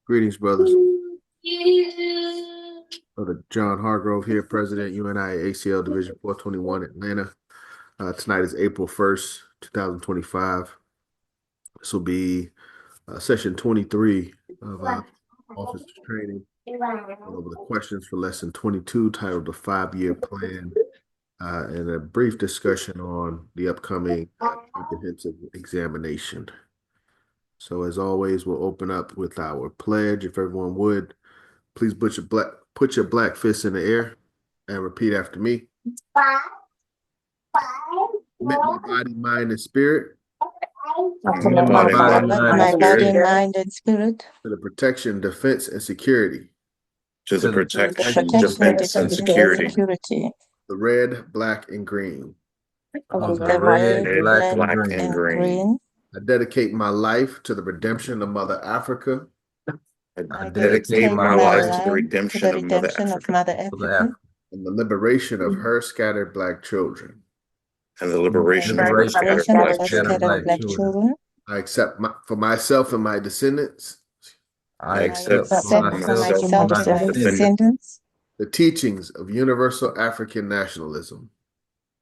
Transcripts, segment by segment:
Greetings, brothers. Brother John Hargrove here, President, UNIA-ACL Division 421, Atlanta. Tonight is April 1st, 2025. This will be session 23 of office training. Over the questions for lesson 22, titled The 5-Year Plan, and a brief discussion on the upcoming comprehensive examination. So as always, we'll open up with our pledge. If everyone would, please put your black fists in the air and repeat after me. Commit my body, mind, and spirit My body, mind, and spirit to the protection, defense, and security. To the protection, defense, and security. The red, black, and green. Of the red, black, and green. I dedicate my life to the redemption of Mother Africa. I dedicate my life to the redemption of Mother Africa. And the liberation of her scattered black children. And the liberation of her scattered black children. I accept for myself and my descendants. I accept for myself and my descendants the teachings of universal African nationalism.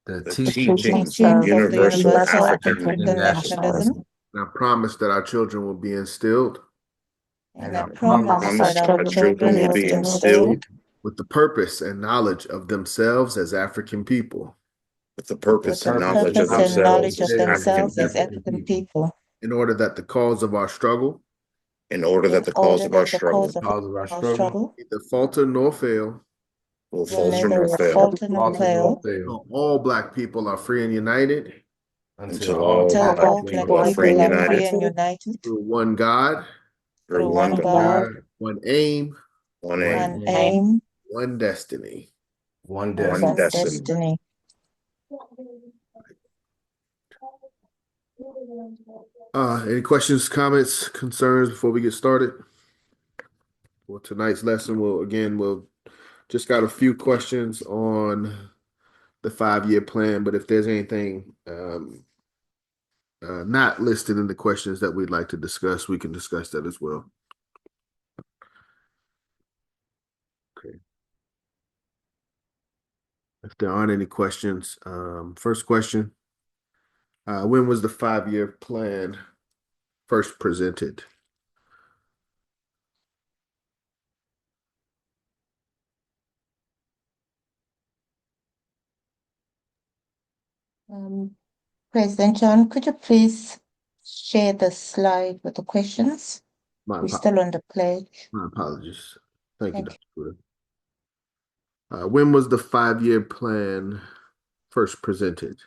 The teachings of universal African nationalism. And I promise that our children will be instilled. And I promise that our children will be instilled with the purpose and knowledge of themselves as African people. With the purpose and knowledge of themselves as African people. In order that the cause of our struggle. In order that the cause of our struggle. Neither falter nor fail. Will falter nor fail. Until all black people are free and united. Until all black people are free and united. Through one God. Through one God. One aim. One aim. One destiny. One destiny. Any questions, comments, concerns before we get started? For tonight's lesson, we'll just got a few questions on the 5-year plan, but if there's anything not listed in the questions that we'd like to discuss, we can discuss that as well. Okay. If there aren't any questions, first question, when was the 5-year plan first presented? President John, could you please share the slide with the questions? We're still on the pledge. My apologies. Thank you, Dr. Good. When was the 5-year plan first presented?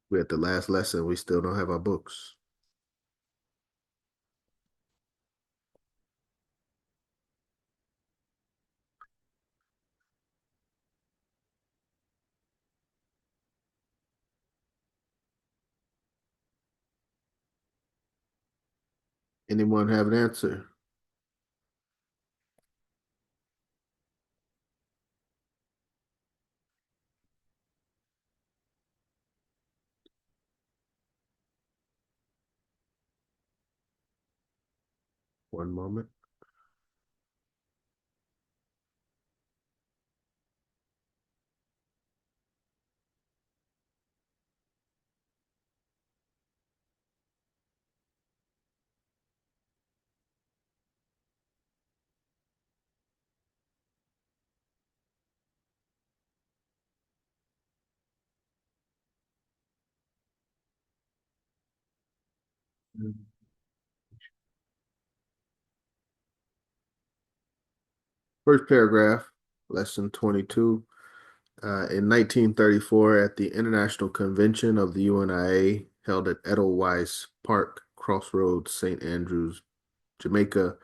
We're at the last lesson. We still don't have our books. Anyone have an answer? One moment. First paragraph, lesson 22. In 1934, at the International Convention of the UNIA held at Edelweiss Park, Crossroads, St. Andrews, Jamaica,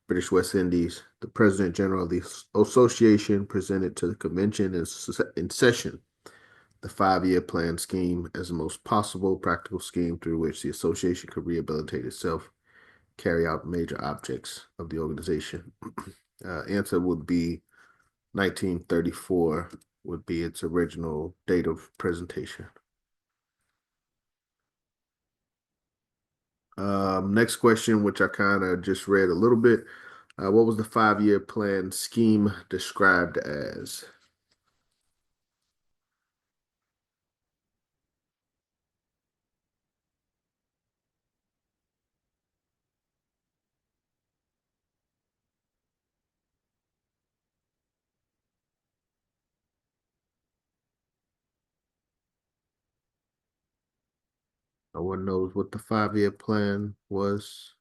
British West Indies, the President General of the Association presented to the convention in session the 5-year plan scheme as the most possible practical scheme through which the association could rehabilitate itself, carry out major objects of the organization. Answer would be 1934 would be its original date of presentation. Next question, which I kind of just read a little bit. What was the 5-year plan scheme described as? No one knows what the 5-year plan was.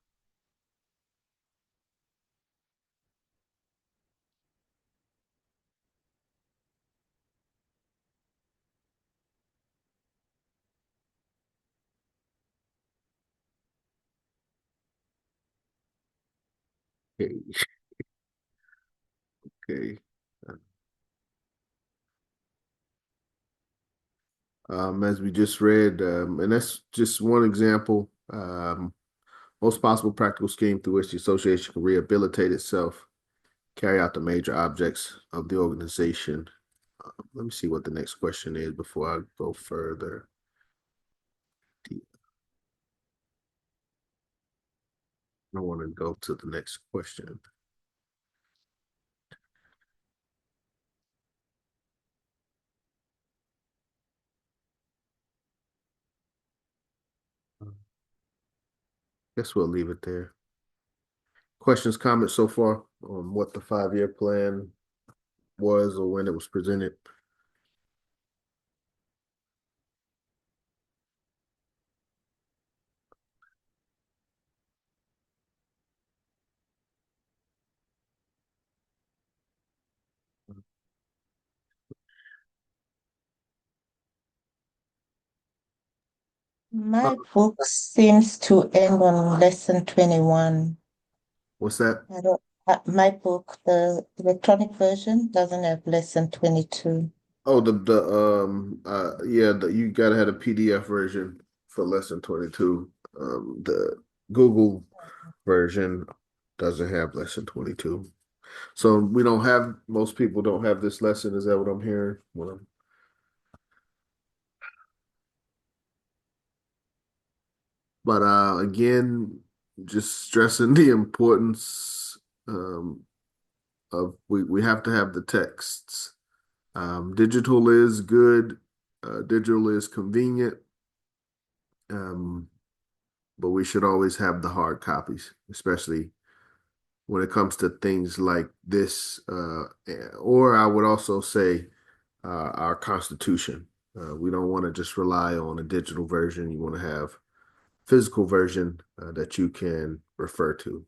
Okay. Okay. As we just read, and that's just one example. Most possible practical scheme through which the association can rehabilitate itself, carry out the major objects of the organization. Let me see what the next question is before I go further. I want to go to the next question. Guess we'll leave it there. Questions, comments so far on what the 5-year plan was or when it was presented? My book seems to end on lesson 21. What's that? I don't, my book, the electronic version, doesn't have lesson 22. Oh, you gotta have a PDF version for lesson 22. The Google version doesn't have lesson 22. So most people don't have this lesson. Is that what I'm hearing? But again, just stressing the importance of we have to have the texts. Digital is good. Digital is convenient. But we should always have the hard copies, especially when it comes to things like this. Or I would also say our Constitution. We don't want to just rely on a digital version. You want to have physical version that you can refer to.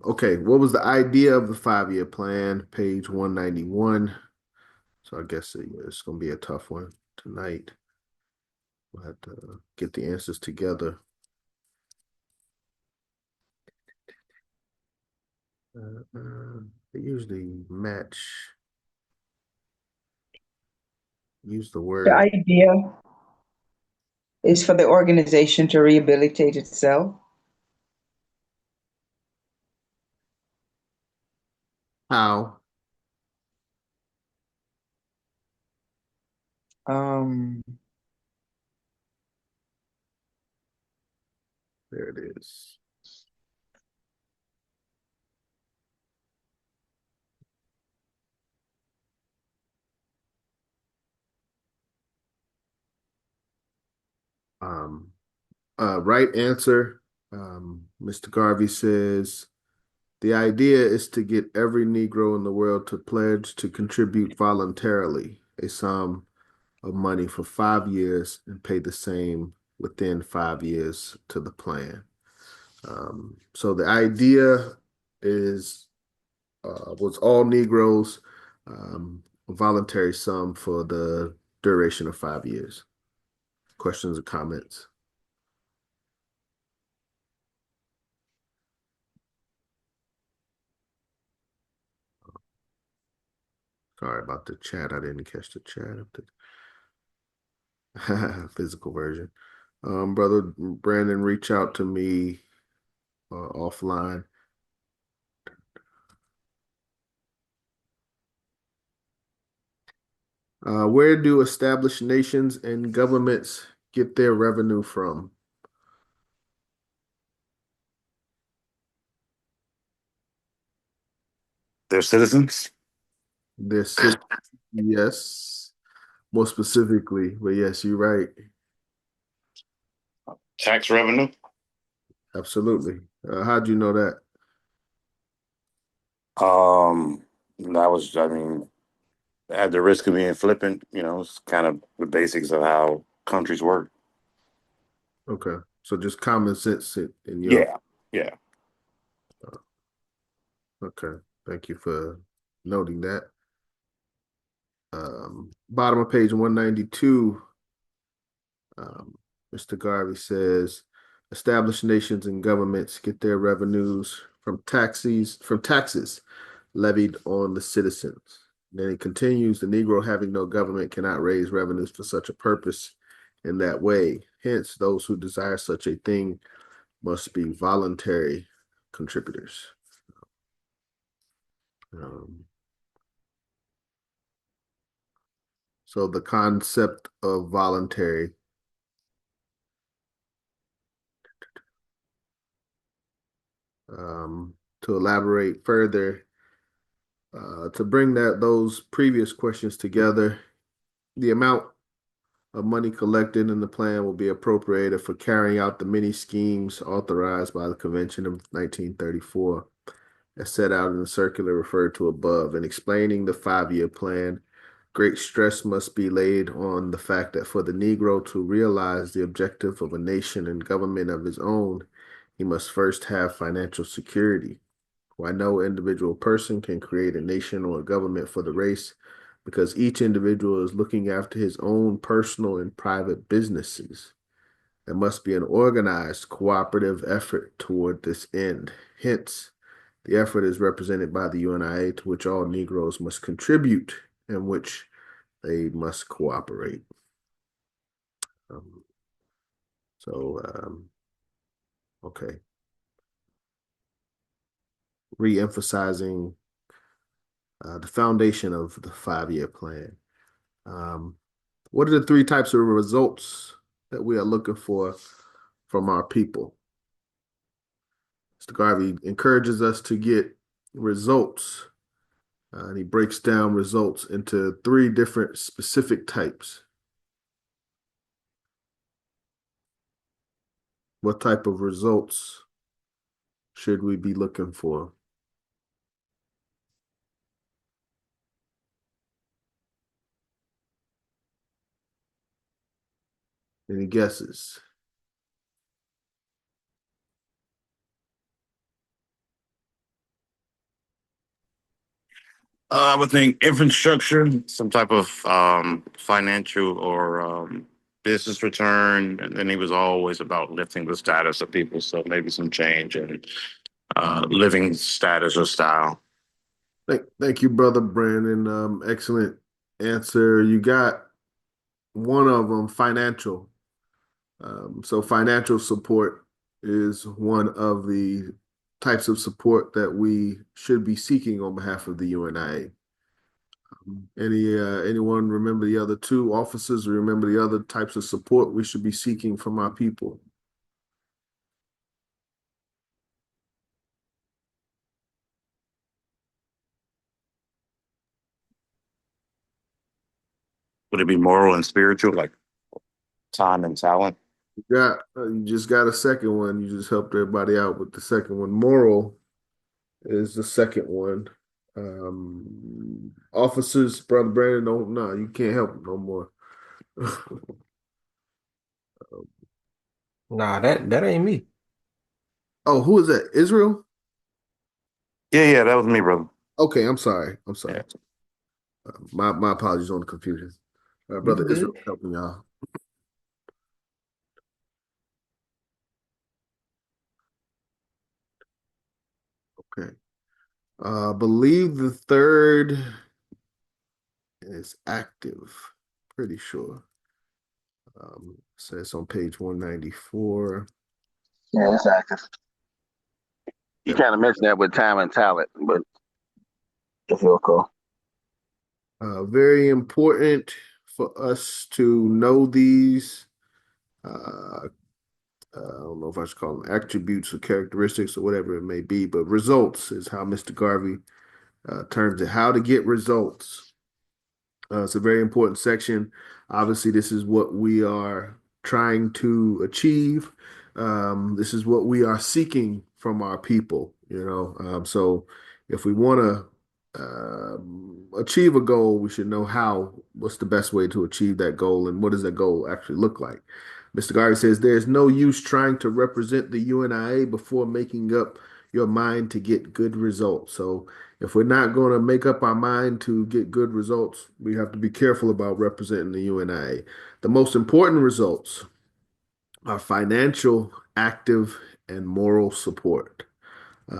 Okay, what was the idea of the 5-year plan? Page 191. So I guess it's going to be a tough one tonight. We'll have to get the answers together. They usually use the The word. idea is for the organization to rehabilitate itself. How? There it is. Right answer. Mr. Garvey says the idea is to get every Negro in the world to pledge to contribute voluntarily a sum of money for 5 years and pay the same within 5 years to the plan. So the idea is was all Negroes, a voluntary sum for the duration of 5 years. Questions or comments? Sorry about the chat. I didn't catch the chat of the physical version. Brother Brandon, reach out to me offline. Where do established nations and governments get their revenue from? Their citizens? Their citizens, yes, more specifically, but yes, you're right. Tax revenue? Absolutely. How'd you know that? That was, I mean, at the risk of being flippant, you know, it's kind of the basics of how countries work. Okay, so just common sense in your. Yeah, yeah. Okay, thank you for noting that. Bottom of page 192, Mr. Garvey says, established nations and governments get their revenues from taxes levied on the citizens. Then he continues, the Negro having no government cannot raise revenues for such a purpose in that way. Hence, those who desire such a thing must be voluntary contributors. So the concept of voluntary, to elaborate further, to bring those previous questions together, the amount of money collected in the plan will be appropriated for carrying out the many schemes authorized by the Convention of 1934, as set out in the circular referred to above. In explaining the 5-year plan, great stress must be laid on the fact that for the Negro to realize the objective of a nation and government of his own, he must first have financial security. Why no individual person can create a nation or a government for the race, because each individual is looking after his own personal and private businesses. There must be an organized, cooperative effort toward this end. Hence, the effort is represented by the UNIA, to which all Negroes must contribute and which they must cooperate. Um, okay. Re-emphasizing the foundation of the 5-year plan. What are the 3 types of results that we are looking for from our people? Mr. Garvey encourages us to get results, and he breaks down results into 3 different specific types. What type of results should we be looking for? Any guesses? I would think infrastructure, some type of financial or business return, and then he was always about lifting the status of people. So maybe some change in living status or style. Thank you, Brother Brandon. Excellent answer. You got one of them, financial. So financial support is one of the types of support that we should be seeking on behalf of the UNIA. Anyone remember the other 2 officers? Remember the other types of support we should be seeking from our people? Would it be moral and spiritual, like time and talent? You just got a second one. You just helped everybody out with the second one. Moral is the second one. Officers, Brother Brandon, no, you can't help no more. Nah, that ain't me. Oh, who is that? Israel? Yeah, that was me, brother. Okay, I'm sorry. Yeah. My apologies on the confusion. You Brother good? Israel, help me out. Okay. Believe the third is active. Pretty sure. Says on page 194. Yeah, it's active. You Yep. kind of mentioned that with time and talent, but if you'll call. Very important for us to know these. I don't know if I should call them attributes or characteristics or whatever it may be, but results is how Mr. Garvey terms it. How to get results. It's a very important section. Obviously, this is what we are trying to achieve. This is what we are seeking from our people, you know. So if we want to achieve a goal, we should know what's the best way to achieve that goal, and what does that goal actually look like. Mr. Garvey says there's no use trying to represent the UNIA before making up your mind to get good results. So if we're not going to make up our mind to get good results, we have to be careful about representing the UNIA. The most important results are financial, active, and moral support.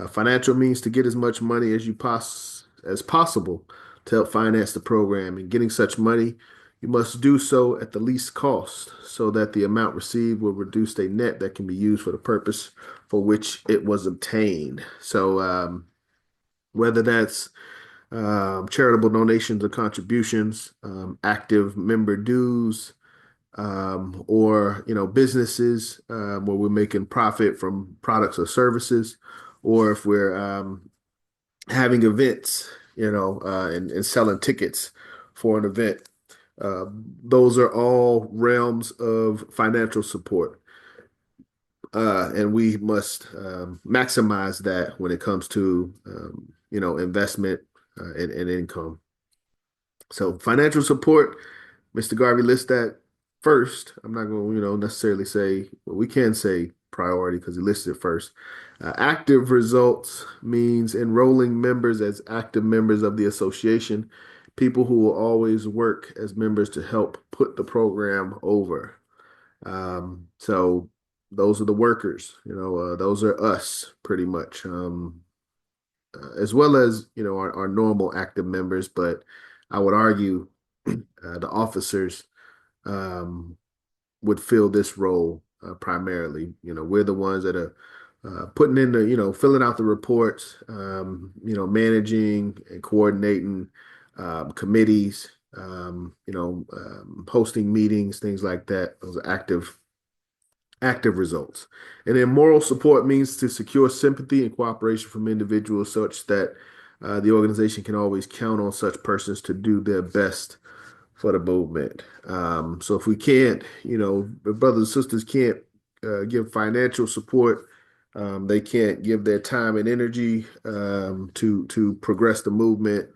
Financial means to get as much money as possible to help finance the program. And getting such money, you must do so at the least cost so that the amount received will reduce a net that can be used for the purpose for which it was obtained. So whether that's charitable donations or contributions, active member dues, or businesses where we're making profit from products or services, or if we're having events, and selling tickets for an event. Those are all realms of financial support. And we must maximize that when it comes to, investment and income. So financial support, Mr. Garvey lists that first. I'm not going to, necessarily say, well, we can say priority because he listed it first. Active results means enrolling members as active members of the association, people who will always work as members to help put the program over. So those are the workers, those are us pretty much, as well as, our normal active members. But I would argue the officers would fill this role primarily. We're the ones that are putting in filling out the reports, managing and coordinating committees, hosting meetings, things like that. Those are active results. And then moral support means to secure sympathy and cooperation from individuals such that the organization can always count on such persons to do their best for the movement. So if we can't, if brothers and sisters can't give financial support, they can't give their time and energy to progress the movement.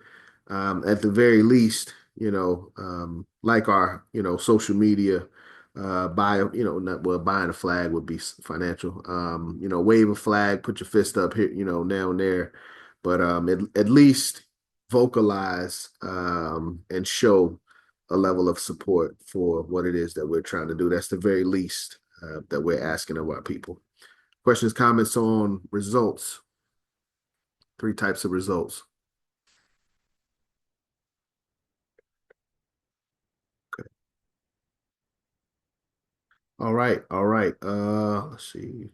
At the very least, like our, social media, not well, buying a flag would be financial. Wave a flag, put your fist up here, now and there, but at least vocalize and show a level of support for what it is that we're trying to do. That's the very least that we're asking of our people. Questions, comments on results? 3 types of results. Okay. All right. Let's see.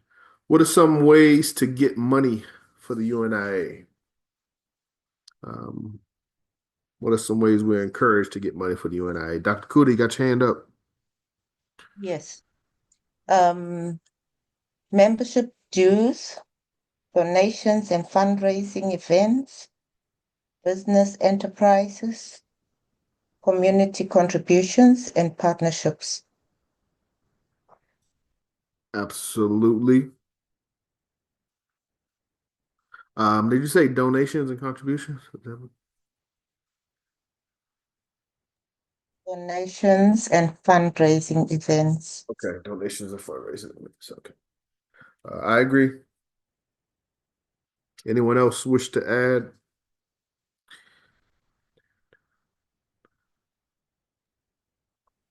What are some ways to get money for the UNIA? What are some ways we're encouraged to get money for the UNIA? Dr. Kuda, you got your hand up? Yes. Membership dues, donations and fundraising events, business enterprises, community contributions, and partnerships. Absolutely. Did you say donations and contributions? Donations and fundraising events. Okay, donations and fundraising events. Okay. I agree. Anyone else wish to add?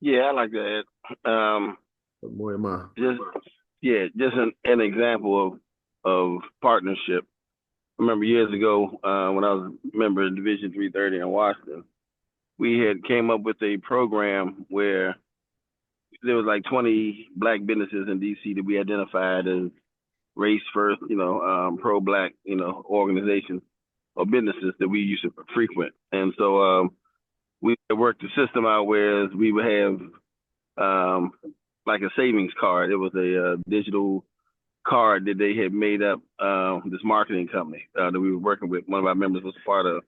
Yeah, I like that. Boy, am I. Just an example of partnership. I remember years ago when I was a member of Division 330 in Washington, we had came up with a program where there was like 20 black businesses in DC that we identified as race first, pro-black, organizations or businesses that we used to frequent. And so we worked the system out where we would have like a savings card. It was a digital card that they had made up, this marketing company that we were working with. One of our members was a part of.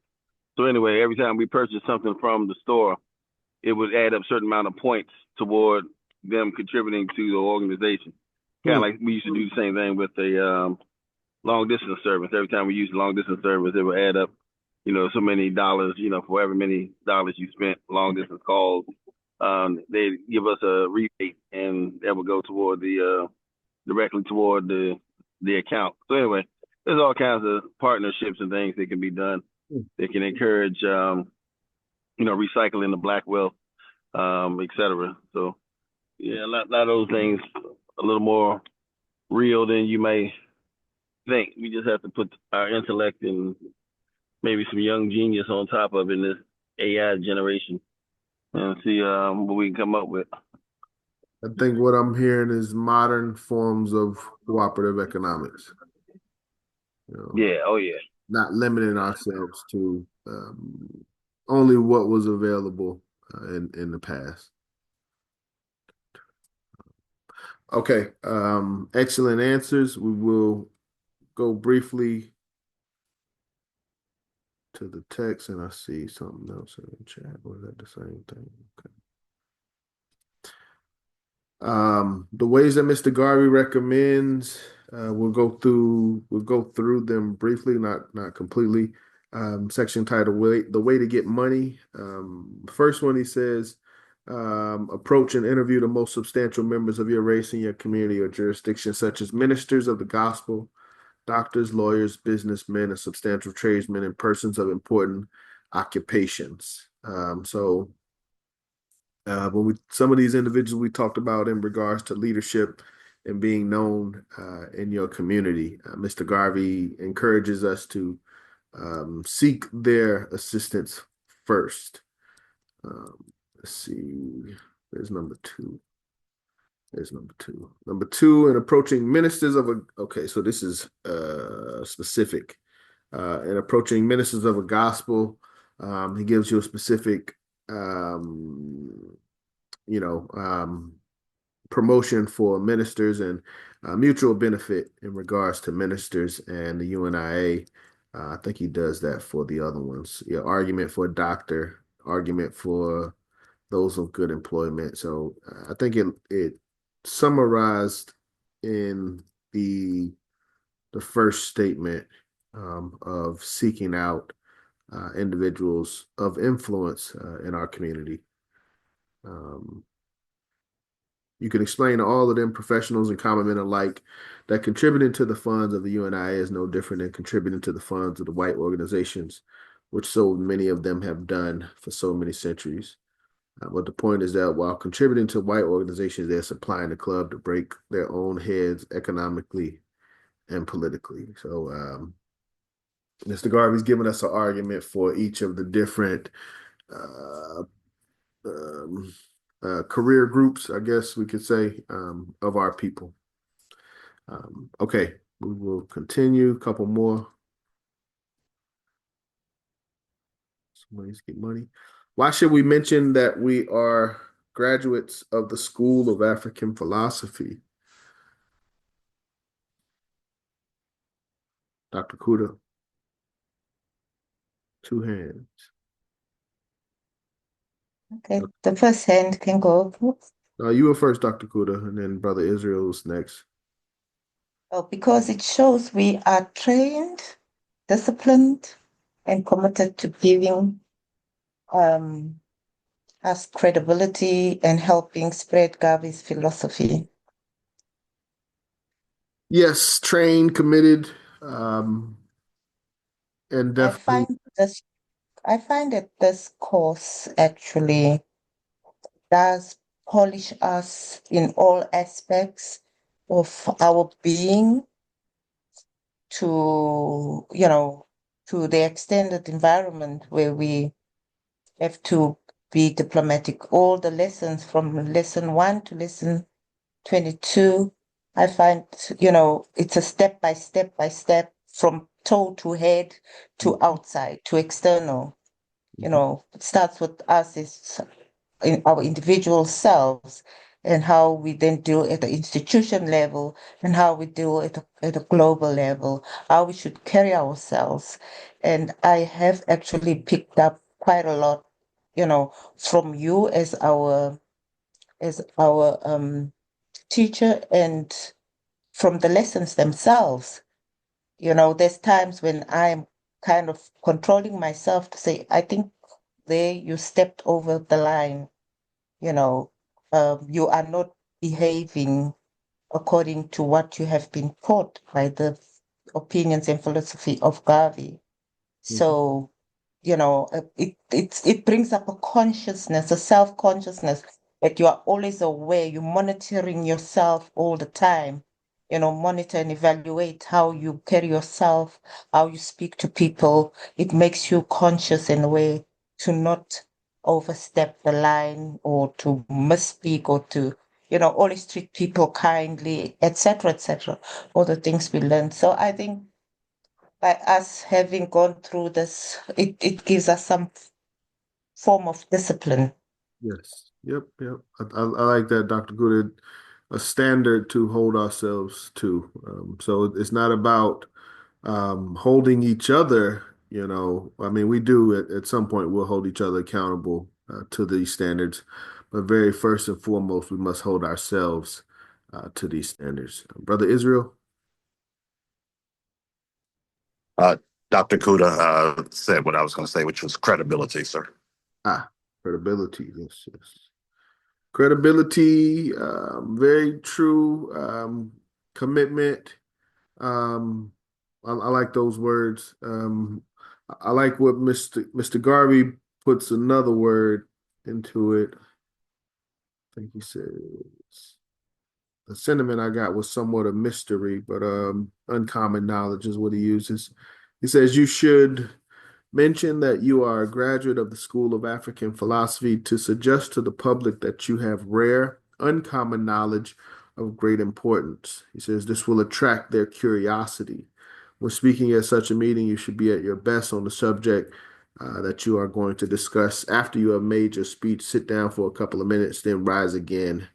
So anyway, every time we purchased something from the store, it would add up a certain amount of points toward them contributing to the organization. Kind of like we used to do the same thing with a long distance service. Every time we used a long distance service, it would add up, so many dollars, for however many dollars you spent long distance calls. They'd give us a rebate, and that would go toward directly toward the account. So anyway, there's all kinds of partnerships and things that can be done that can encourage, recycling the black wealth, et cetera. So yeah, a lot of those things a little more real than you may think. We just have to put our intellect and maybe some young genius on top of it in this AI generation and see what we can come up with. I think what I'm hearing is modern forms of cooperative economics. Yeah, oh yeah. Not limiting ourselves to only what was available in the past. Okay, excellent answers. We will go briefly to the text, and I see something else in the chat. Was that the same thing? Okay. The ways that Mr. Garvey recommends, we'll go through them briefly, not completely. Section titled "The Way to Get Money." First one, he says, approach and interview the most substantial members of your race in your community or jurisdiction, such as ministers of the gospel, doctors, lawyers, businessmen, and substantial tradesmen, and persons of important occupations. When some of these individuals we talked about in regards to leadership and being known in your community, Mr. Garvey encourages us to seek their assistance first. Let's see. There's number two. Number two, in approaching ministers of okay, so this is specific. In approaching ministers of a gospel, he gives you a specific promotion for ministers and mutual benefit in regards to ministers and the UNIA. I think he does that for the other ones. Yeah, argument for a doctor, argument for those of good employment. So I think it summarized in the first statement of seeking out individuals of influence in our community. You can explain to all of them, professionals and common men alike, that contributing to the funds of the UNIA is no different than contributing to the funds of the white organizations, which so many of them have done for so many centuries. But the point is that while contributing to white organizations, they're supplying the club to break their own heads economically and politically. So Mr. Garvey's given us an argument for each of the different career groups, I guess we could say, of our people. Okay, we will continue. A couple more. Somebody's get money. Why should we mention that we are graduates of the School of African Philosophy? Dr. Kuda. Two hands. Okay, the first hand can go. You were first, Dr. Kuda, and then Brother Israel was next. Oh, because it shows we are trained, disciplined, and committed to giving us credibility and helping spread Garvey's philosophy. Yes, trained, committed, and definitely. I find that this course actually does polish us in all aspects of our being to the extended environment where we have to be diplomatic. All the lessons from lesson 1 to lesson 22, I find, it's a step by step from toe to head to outside to external. It starts with us as in our individual selves, and how we then deal at the institution level, and how we deal at a global level, how we should carry ourselves. And I have actually picked up quite a lot, from you as our teacher, and from the lessons themselves. There's times when I'm kind of controlling myself to say, I think there you stepped over the line. You are not behaving according to what you have been taught by the opinions and philosophy of Garvey. So, it brings up a consciousness, a self-consciousness, that you are always aware, you're monitoring yourself all the time. Monitor and evaluate how you carry yourself, how you speak to people. It makes you conscious in a way to not overstep the line, or to misspeak, or to, always treat people kindly, etc., etc. All the things we learn. So I think by us having gone through this, it gives us some form of discipline. Yes. Yep. Yep. I like that, Dr. Good. A standard to hold ourselves to. So it's not about holding each other. I mean, we do at some point, we'll hold each other accountable to these standards, but very first and foremost, we must hold ourselves to these standards. Brother Israel. Dr. Kuda said what I was going to say, which was credibility, sir. Credibility. Yes, yes. Credibility, very true. Commitment. I like those words. I like what Mr. Garvey puts another word into it. I think he says the sentiment I got was somewhat a mystery, but uncommon knowledge is what he uses. He says you should mention that you are a graduate of the School of African Philosophy to suggest to the public that you have rare, uncommon knowledge of great importance. He says this will attract their curiosity. When speaking at such a meeting, you should be at your best on the subject that you are going to discuss. After you have made your speech, sit down for a couple of minutes, then rise again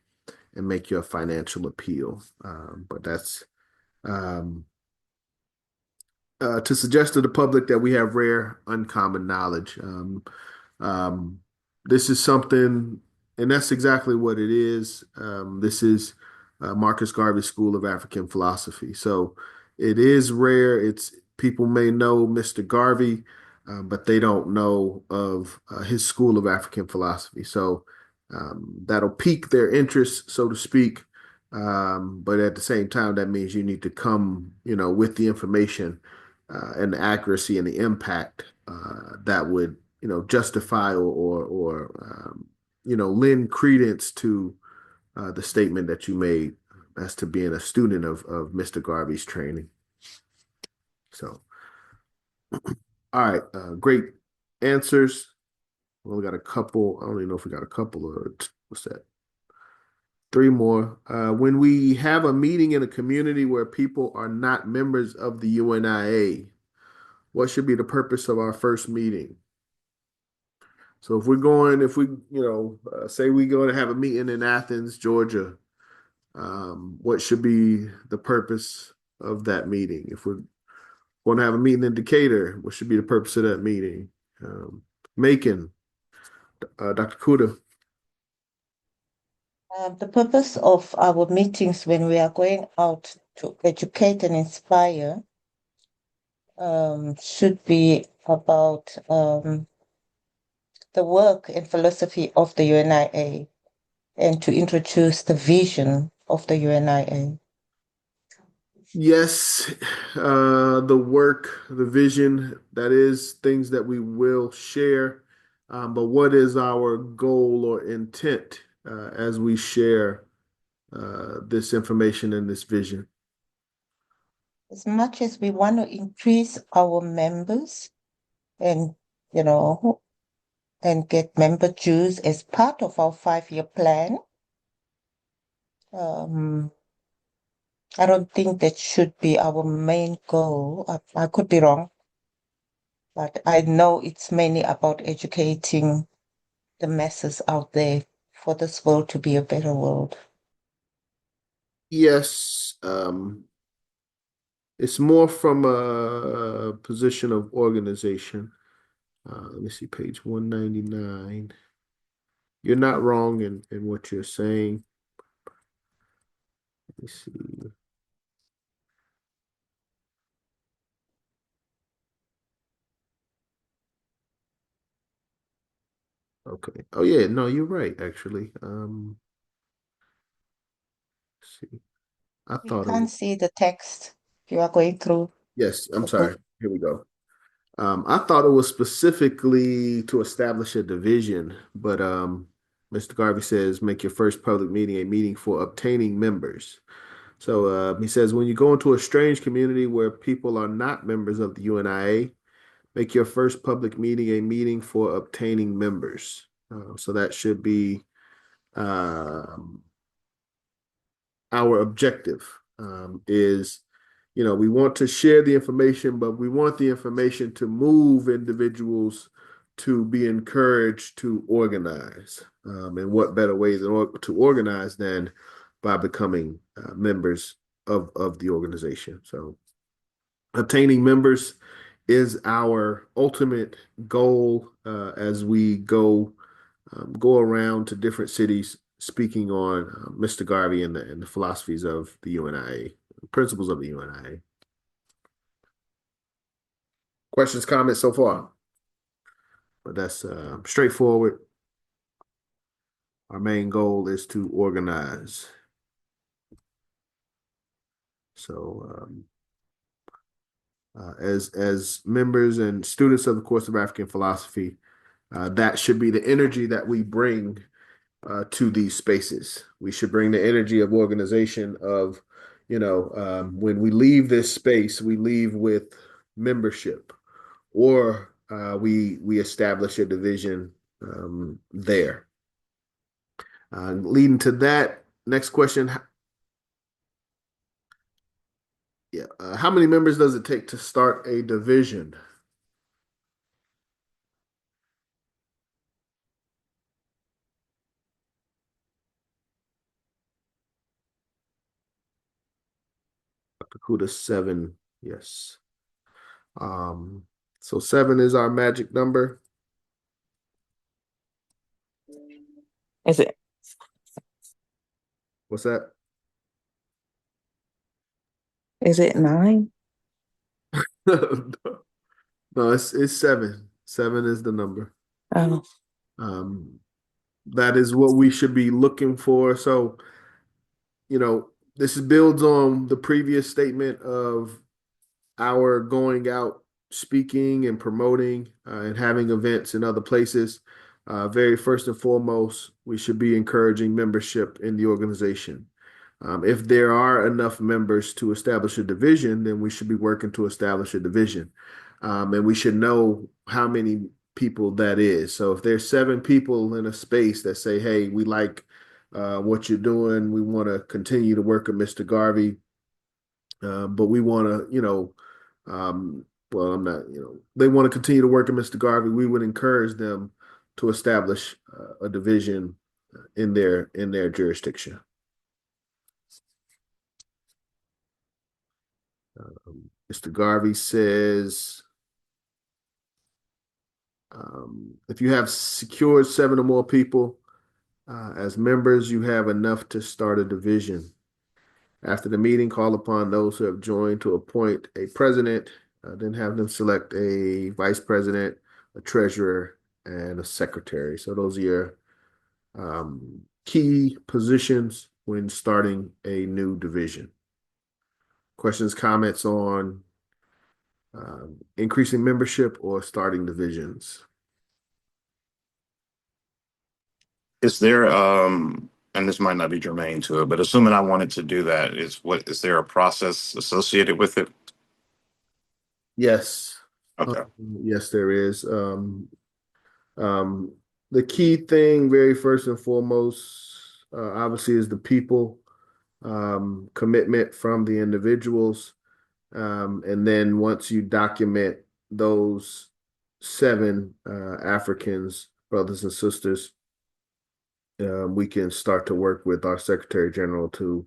and make your financial appeal. But that's to suggest to the public that we have rare, uncommon knowledge. This is something, and that's exactly what it is. This is Marcus Garvey's School of African Philosophy. So it is rare. It's people may know Mr. Garvey, but they don't know of his School of African Philosophy. So that'll pique their interest, so to speak. But at the same time, that means you need to come, with the information and the accuracy and the impact that would, justify or lend credence to the statement that you made as to being a student of Mr. Garvey's training. So, all right, great answers. We only got a couple. I don't even know if we got a couple or what's that? 3 more. When we have a meeting in a community where people are not members of the UNIA, what should be the purpose of our first meeting? So if we, say we're going to have a meeting in Athens, Georgia, what should be the purpose of that meeting? If we're going to have a meeting in Decatur, what should be the purpose of that meeting? Macon, Dr. Kuda. The purpose of our meetings when we are going out to educate and inspire should be about the work and philosophy of the UNIA, and to introduce the vision of the UNIA. Yes, the work, the vision, that is things that we will share. But what is our goal or intent as we share this information and this vision? As much as we want to increase our members and, and get member dues as part of our 5-year plan. I don't think that should be our main goal. I could be wrong, but I know it's mainly about educating the masses out there for this world to be a better world. Yes, it's more from a position of organization. Let me see, page 199. You're not wrong in what you're saying. Let me see. Okay. Oh yeah, no, you're right, actually. Let's see. I You thought it can't was, see the text you are going through. yes, I'm the book. sorry. Here we go. I thought it was specifically to establish a division, but Mr. Garvey says make your first public meeting a meeting for obtaining members. So he says when you go into a strange community where people are not members of the UNIA, make your first public meeting a meeting for obtaining members. So that should be um, our objective is, we want to share the information, but we want the information to move individuals to be encouraged to organize. And what better ways to organize than by becoming members of the organization? So obtaining members is our ultimate goal as we go around to different cities speaking on Mr. Garvey and the philosophies of the UNIA, principles of the UNIA. Questions, comments so far? But that's straightforward. Our main goal is to organize. So as members and students of the course of African philosophy, that should be the energy that we bring to these spaces. We should bring the energy of organization of, when we leave this space, we leave with membership, or we establish a division there. Leading to that, next question. Yeah, how many members does it take to start a division? Dr. Kuda, 7. Yes. So 7 is our magic number. Is it What's that? is it 9? No, it's 7. 7 is the number. Oh, That is what we should be looking for. So, this builds on the previous statement of our going out speaking and promoting and having events in other places. Very first and foremost, we should be encouraging membership in the organization. If there are enough members to establish a division, then we should be working to establish a division. And we should know how many people that is. So if there's 7 people in a space that say, hey, we like what you're doing, we want to continue to work with Mr. Garvey, but we want to, well, I'm not, they want to continue to work with Mr. Garvey, we would encourage them to establish a division in their jurisdiction. Mr. Garvey says, if you have secured 7 or more people as members, you have enough to start a division. After the meeting, call upon those who have joined to appoint a president, then have them select a vice president, a treasurer, and a secretary. So those are your key positions when starting a new division. Questions, comments on increasing membership or starting divisions? Is there, and this might not be germane to it, but assuming I wanted to do that, is there a process associated with it? Yes. Okay. Yes, there is. Um, the key thing, very first and foremost, obviously, is the people, commitment from the individuals. And then once you document those seven Africans, brothers and sisters, we can start to work with our Secretary General to,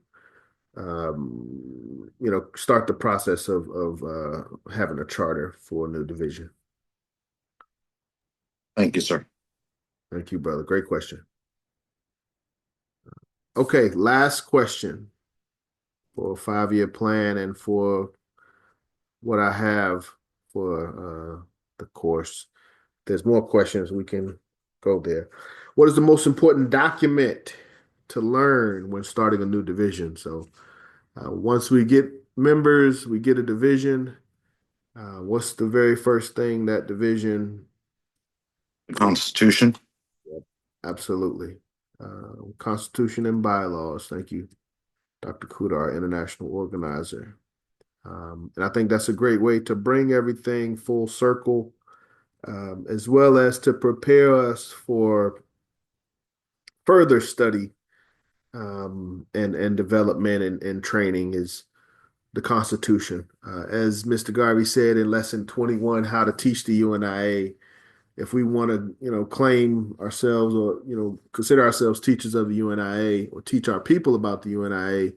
start the process of having a charter for a new division. Thank you, sir. Thank you, brother. Great question. Okay, last question for a 5-year plan and for what I have for the course. There's more questions, we can go there. What is the most important document to learn when starting a new division? So once we get members, we get a division. What's the very first thing that division? Constitution. Absolutely. Constitution and bylaws. Thank you, Dr. Kuda, our international organizer. And I think that's a great way to bring everything full circle, as well as to prepare us for further study and development and training is the Constitution. As Mr. Garvey said in lesson 21, how to teach the UNIA. If we want to, claim ourselves or, consider ourselves teachers of the UNIA or teach our people about the UNIA,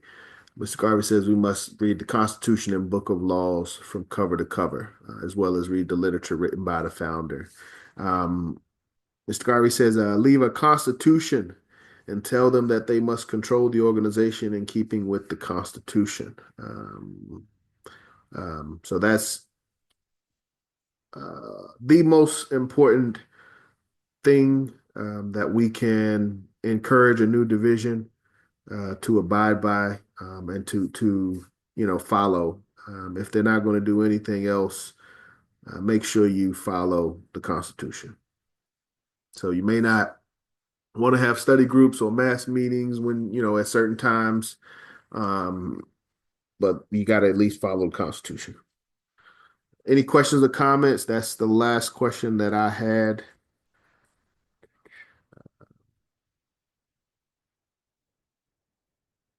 Mr. Garvey says we must read the Constitution and Book of Laws from cover to cover, as well as read the literature written by the founder. Mr. Garvey says, leave a Constitution and tell them that they must control the organization in keeping with the Constitution. So that's the most important thing that we can encourage a new division to abide by and to follow. If they're not going to do anything else, make sure you follow the Constitution. So you may not want to have study groups or mass meetings when, at certain times, but you got to at least follow the Constitution. Any questions or comments? That's the last question that I had.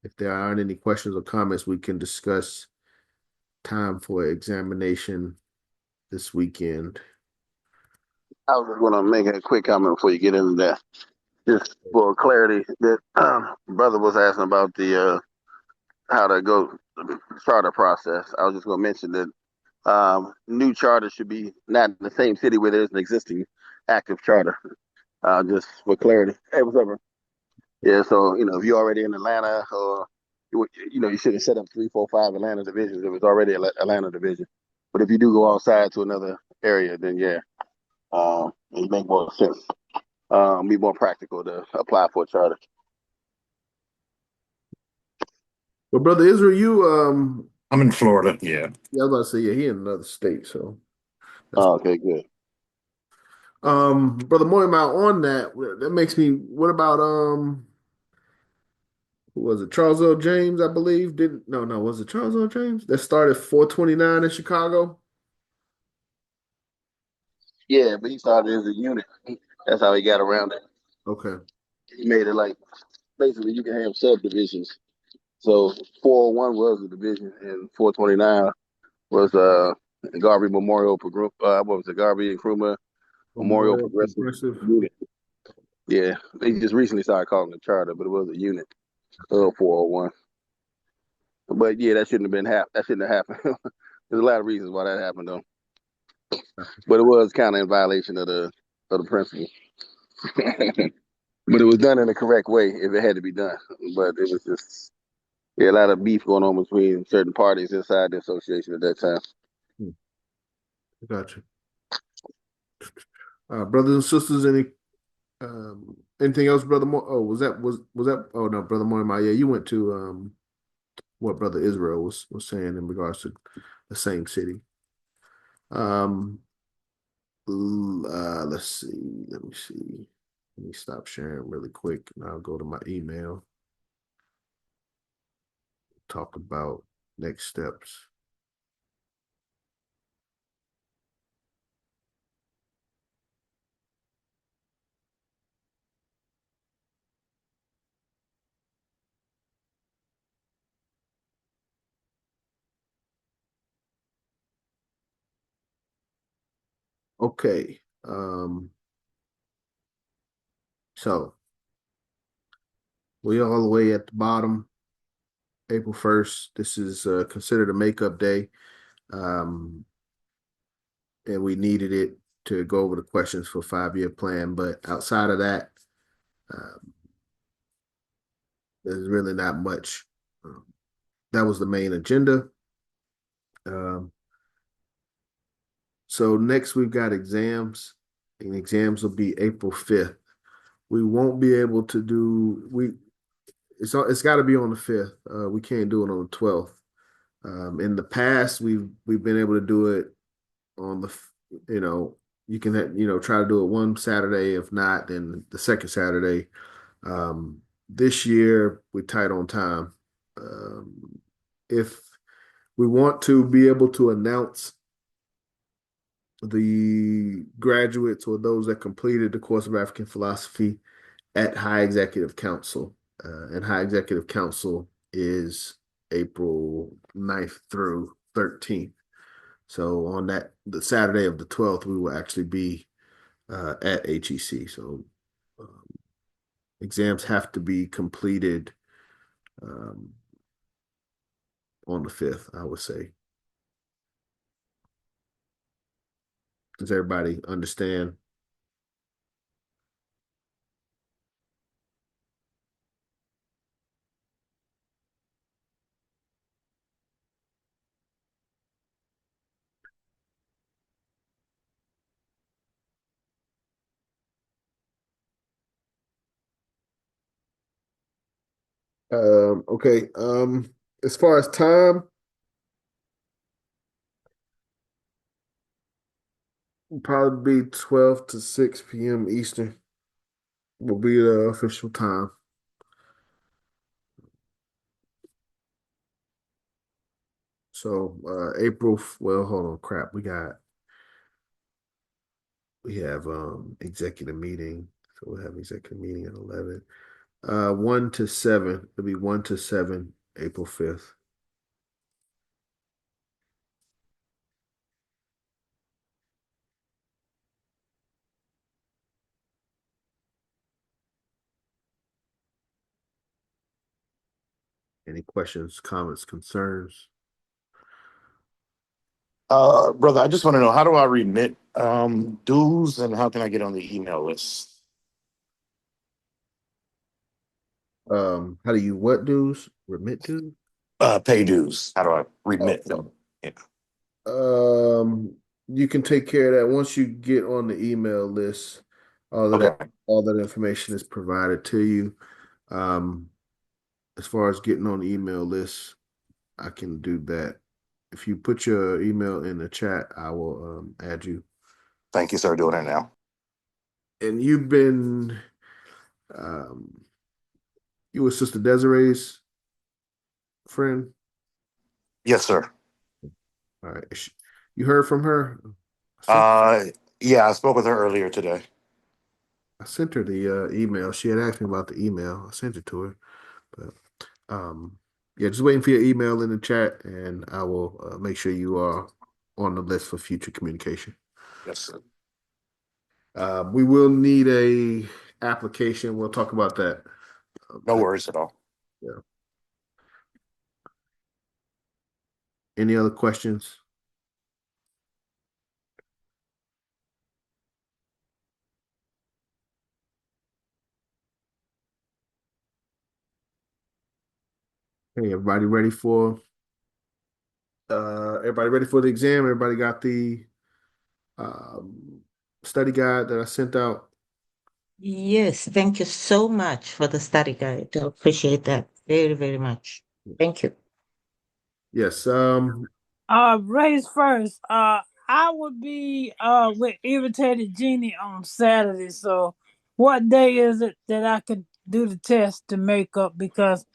If there aren't any questions or comments, we can discuss time for examination this weekend. I was just going to make a quick comment before you get into that. Just for clarity, that brother was asking about the how to go charter process. I was just going to mention that new charter should be not in the same city where there's an existing active charter. Just for clarity. Hey, what's up, bro? Yeah, so if you're already in Atlanta, or you should have set up 3, 4, 5 Atlanta divisions if it's already Atlanta division. But if you do go outside to another area, then yeah, it make more sense. Be more practical to apply for a charter. Well, brother Israel, you I'm in Florida. Yeah. I was about to say, yeah, he in another state, so Okay, good. brother Moyman, on that makes me, what about who was it? Charles L. James, I believe. Didn't no, was it Charles L. James that started 429 in Chicago? Yeah, but he started as a unit. That's how he got around it. Okay. He made it like basically you can have subdivisions. So 401 was the division, and 429 was Garvey Memorial Group. What was it? Garvey and Krumah Memorial Progressive Unit. Yeah, they just recently started calling it charter, but it was a unit of 401. But yeah, that shouldn't have that shouldn't have happened. There's a lot of reasons why that happened though. But it was kind of in violation of the principle. But it was done in the correct way if it had to be done. But it was just a lot of beef going on between certain parties inside the association at that time. Gotcha. Brothers and sisters, anything else, brother? Was that? Oh no, brother Moyman. Yeah, you went to what brother Israel was saying in regards to the same city. Let's see. Let me see. Let me stop sharing really quick, and I'll go to my email. Talk about next steps. Okay. So we all the way at the bottom, April 1st. This is considered a makeup day. And we needed it to go over the questions for 5-year plan. But outside of that, um, there's really not much. That was the main agenda. Um, so next we've got exams, and exams will be April 5th. We won't be able to do it's got to be on the 5th. We can't do it on the 12th. In the past, we've been able to do it on you know, you can try to do it one Saturday. If not, then the second Saturday. This year we're tight on time. If we want to be able to announce the graduates or those that completed the course of African philosophy at High Executive Council, and High Executive Council is April 9th through 13th. So on the Saturday of the 12th, we will actually be at HEC. So um, exams have to be completed um, on the 5th, I would say. Does everybody understand? Okay. As far as time, will probably be 12 to 6 p.m. Eastern will be the official time. So well, hold on, crap. We have executive meeting. So we'll have executive meeting at 11. 1 to 7. It'll be 1 to 7, April 5th. Any questions, comments, concerns? Brother, I just want to know, how do I remit dues, and how can I get on the email list? How do you what dues? Remit dues? Pay dues. How do I remit Oh. them? Yeah. You can take care of that once you get on the email list. Okay. All that information is provided to you. As far as getting on the email list, I can do that. If you put your email in the chat, I will add you. Thank you, sir. Doing it now. And you were Sister Desiree's friend? Yes, sir. All right. You heard from her? Yeah, I spoke with her earlier today. I sent her the email. She had asked me about the email. I sent it to her. But yeah, just waiting for your email in the chat, and I will make sure you are on the list for future communication. Yes, sir. We will need a application. We'll talk about that. No worries at all. Yeah. Any other questions? Hey, everybody ready for the exam? Everybody got the study guide that I sent out? Yes, thank you so much for the study guide. I appreciate that very, very much. Thank you. Yes. Race first. I would be with Irritated Genie on Saturday. So, what day is it that I could do the test to make up? Because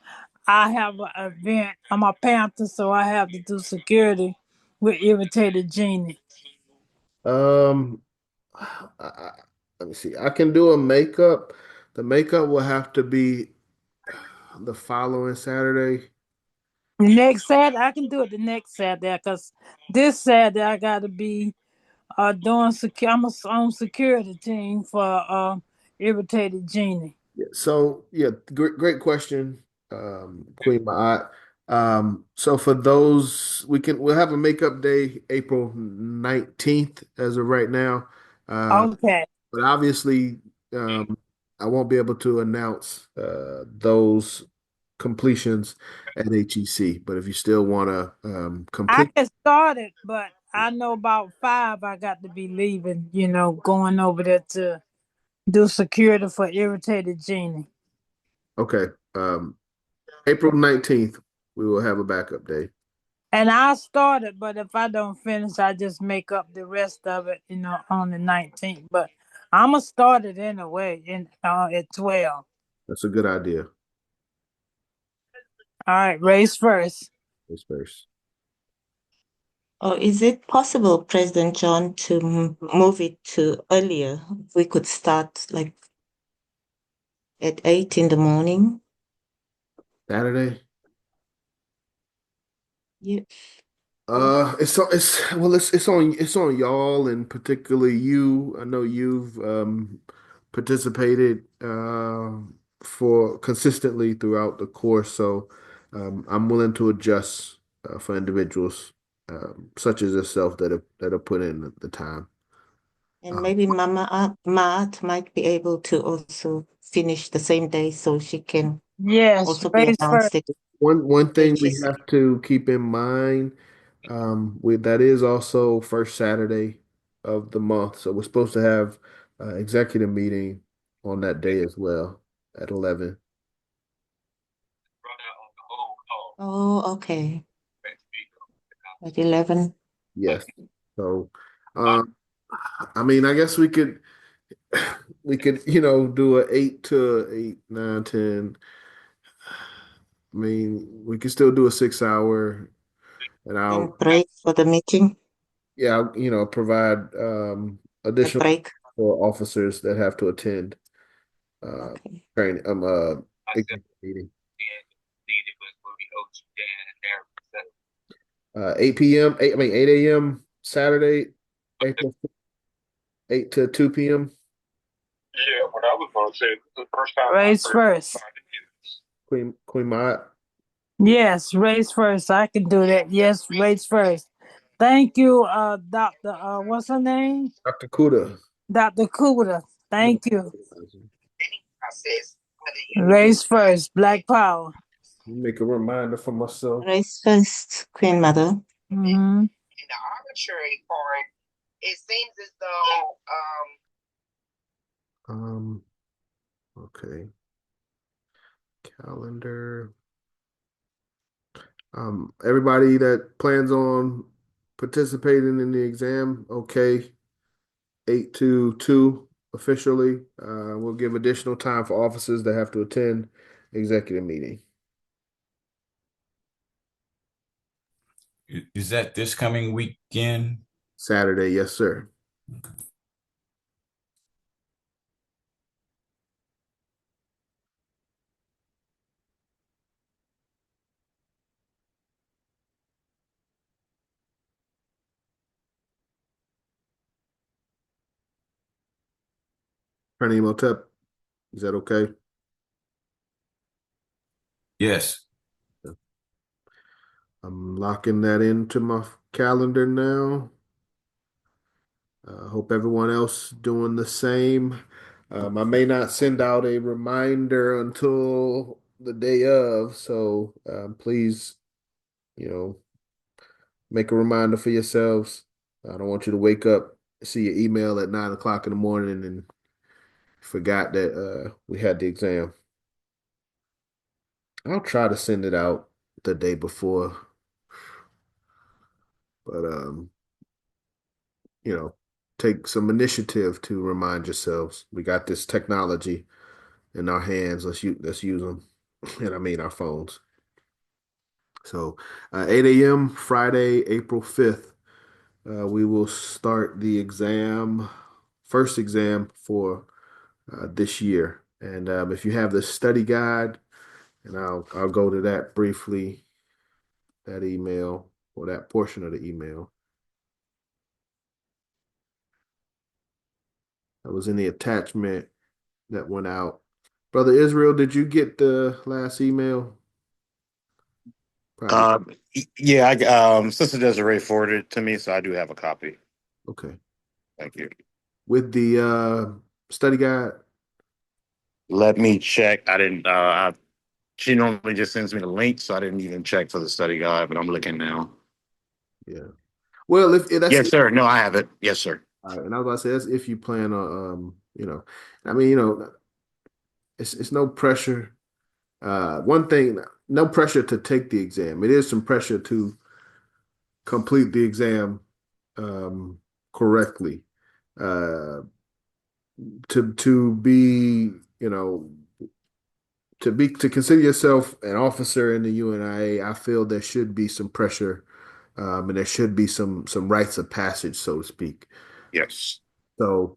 I have an event. I'm a Panther, so I have to do security with Irritated Genie. Um, let me see. I can do a makeup. The makeup will have to be the following Saturday. Next Saturday, I can do it the next Saturday because this Saturday I got to be doing I'm on security team for irritated genie. Yeah, so yeah, great question, Queen Ma'at. So for those, we'll have a makeup day April 19th as of right now. Okay. But obviously, I won't be able to announce those completions at HEC. But if you still want to I complete, get started, but I know about 5 I got to be leaving, going over there to do security for irritated genie. okay, April 19th, we will have a backup day. And I started, but if I don't finish, I just make up the rest of it, on the 19th. But I'ma start it anyway at 12. That's a good idea. All right, race first. This first. Or is it possible, President John, to move it to earlier? We could start like at 8 in the morning. Saturday. Yeah. It's on y'all, and particularly you. I know you've participated for consistently throughout the course, so I'm willing to adjust for individuals such as yourself that have put in the time. And maybe Mama Maat might be able to also finish the same day so she can Yes, also be race first. announced at One thing we HEC. have to keep in mind, that is also first Saturday of the month, so we're supposed to have executive meeting on that day as well at 11. Oh, okay. At 11. Yes. So, I mean, I guess we could do a 8 to 8, 9, 10. I mean, we could still do a 6 hour, and And I'll break for the meeting. yeah, provide A additional break. for officers that have to attend Okay. training executive meeting. 8 p.m. 8 a.m. Saturday, April 8 to 2 p.m. Yeah, what I was going to say, the first time Race first. Queen Mott. Yes, race first. I can do that. Yes, race first. Thank you, Doctor. What's her name? Dr. Kuda. Dr. Kuda. Thank you. Race first. Black Power. Make a reminder for myself. Race first, Queen Mother. Mm-hmm. Okay. Calendar. Everybody that plans on participating in the exam, okay. 8 to 2 officially. We'll give additional time for officers that have to attend executive meeting. Is that this coming weekend? Saturday, yes, sir. Attorney Motep, is that okay? Yes. I'm locking that into my calendar now. Hope everyone else doing the same. I may not send out a reminder until the day of, so please, make a reminder for yourselves. I don't want you to wake up, see your email at 9 o'clock in the morning and forgot that we had the exam. I'll try to send it out the day before, but take some initiative to remind yourselves. We got this technology in our hands. Let's use them, and I mean our phones. So, 8 a.m. Friday, April 5th, we will start the first exam for this year. And if you have the study guide, and I'll go to that briefly, that email or that portion of the email. That was in the attachment that went out. Brother Israel, did you get the last email? Probably. Yeah, Sister Desiree forwarded it to me, so I do have a copy. Okay. Thank you. With the study guide? Let me check. I didn't. She normally just sends me the link, so I didn't even check for the study guide. But I'm looking now. Yeah. Well, if that's Yes, sir. No, I have it. Yes, sir. all right, and I was about to say that's if you plan on I mean, it's no pressure. One thing, no pressure to take the exam. It is some pressure to complete the exam correctly. Uh, to be, to consider yourself an officer in the UNIA, I feel there should be some pressure, and there should be some rites of passage, so to speak. Yes. So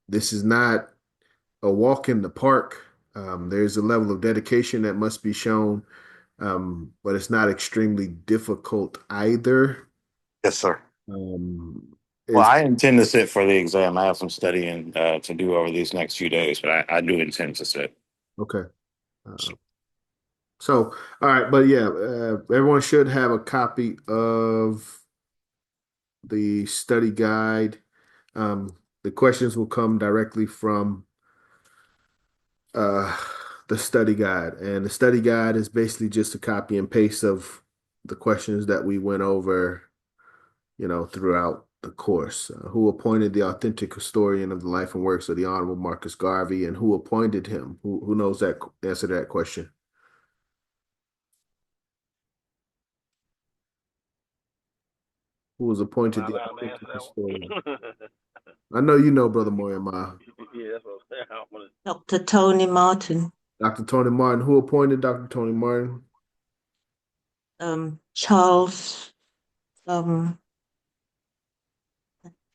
this is not a walk in the park. There's a level of dedication that must be shown, but it's not extremely difficult either. Yes, sir. Um, Well, it's I intend to sit for the exam. I have some studying to do over these next few days, but I do intend to sit. okay. So, all right, but yeah, everyone should have a copy of the study guide. The questions will come directly from uh, the study guide, and the study guide is basically just a copy and paste of the questions that we went over, throughout the course. Who appointed the authentic historian of the life and works of the Honorable Marcus Garvey, and who appointed him? Who knows that answer to that question? Who was appointed the authentic historian? I know you know, Brother Moyama. Yeah, that's what I'm saying. I don't wanna- Dr. Tony Martin, Dr. Tony Martin. Who appointed Dr. Tony Martin? Charles, the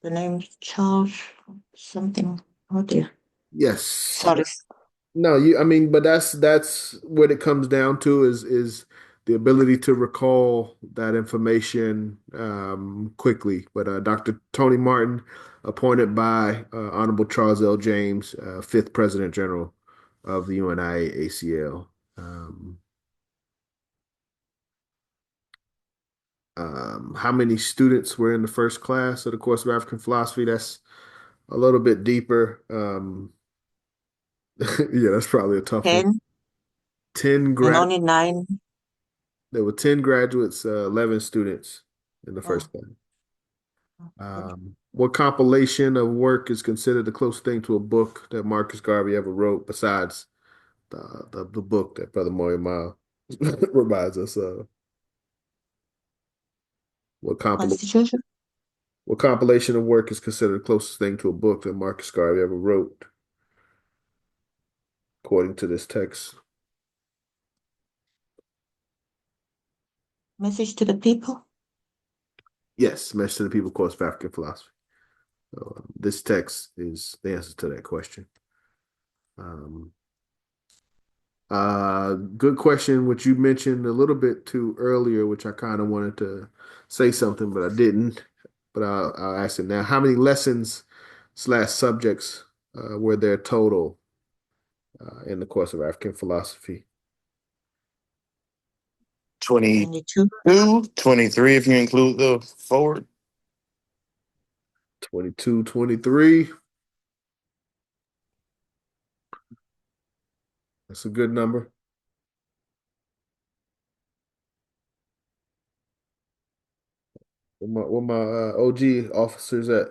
name's Charles something. Oh dear. Yes. Sorry. No, I mean, but that's what it comes down to is the ability to recall that information quickly. But Dr. Tony Martin, appointed by Honorable Charles L. James, fifth President General of the UNIA-ACL. How many students were in the first class of the course of African philosophy? That's a little bit deeper. Yeah, that's probably a tough one. 10 10 and grad. only 9. There were 10 graduates, 11 students in the first Oh, class. What compilation of work is considered the closest thing to a book that Marcus Garvey ever wrote besides the book that Brother Moyama reminds us of? What compilation? Constitution. What compilation of work is considered the closest thing to a book that Marcus Garvey ever wrote, according to this text? Message to the people. Yes, Message to the People, Course of African Philosophy. So, this text is the answer to that question. Good question, which you mentioned a little bit too earlier, which I kind of wanted to say something, but I didn't. But I'll ask it now. How many lessons / subjects were there total in the course of African philosophy? 22, 22. 23, if you include the forward. 22, 23. That's a good number. Where my OG officers at?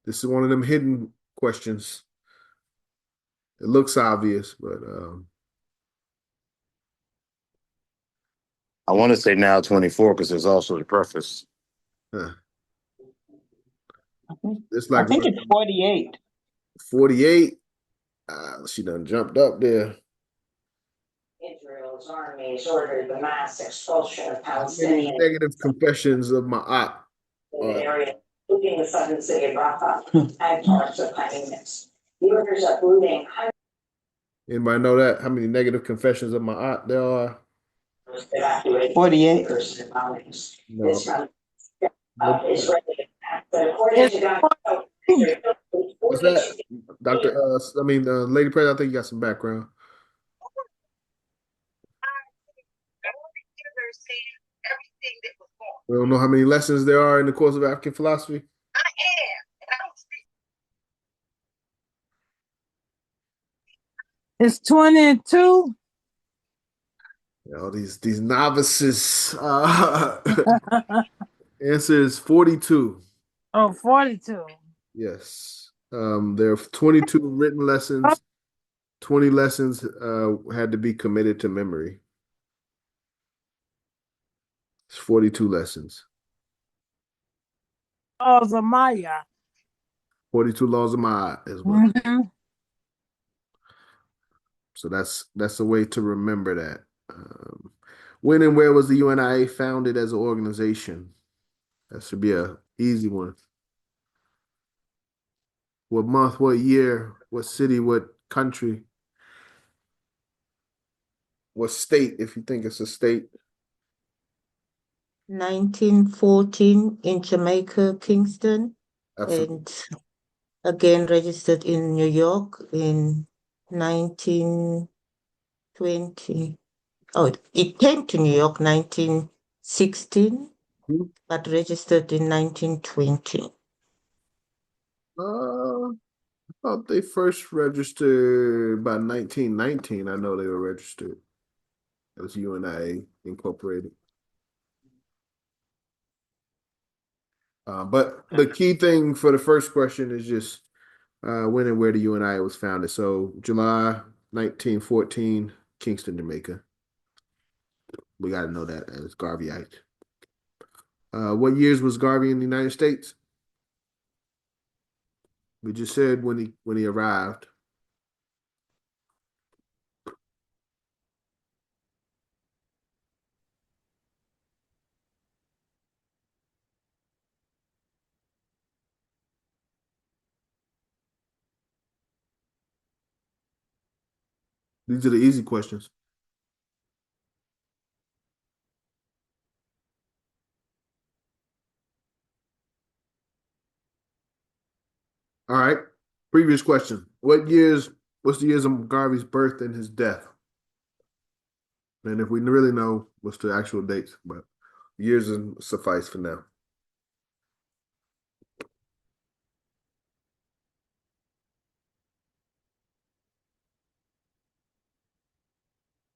This is one of them hidden questions. It looks obvious, but I want to say now 24 because there's also the preface. huh. It's I like think it's 48. 48. She done jumped up there. Israel's armies ordered the mass expulsion of How many Palestinians negative confessions of my aunt? in the area, including the southern city of Rafah and parts of Khan Yunis. The orders uprooting hundreds Anybody know that? How many negative confessions of my aunt there are? of evacuated 48. persons and belongings. No. This month, Israeli attack But according to Dr. What's that, Doctor? Lady President, I think you got some background. We don't know how many lessons there are in the course of African philosophy. It's 22. These novices. Answer is 42. Oh, 42. Yes. There are 22 written lessons. 20 lessons had to be committed to memory. It's 42 lessons. Oh, Zamaya. 42 laws of Ma'at as well. Mm-hmm. So that's a way to remember that. When and where was the UNIA founded as an organization? That should be an easy one. What month, what year, what city, what country, what state, if you think it's a state? 1914 in Jamaica, Kingston, Absolutely. and again registered in New York in 1920. Oh, it came to New York 1916, but registered in 1920. I thought they first registered by 1919. I know they were registered as UNIA Incorporated. But the key thing for the first question is just when and where the UNIA was founded. So July 1914, Kingston, Jamaica. We got to know that as Garveyite. What years was Garvey in the United States? We just said when he arrived. These are the easy questions. All right. Previous question. What's the years of Garvey's birth and his death? And if we really know, what's the actual dates? But years suffice for now.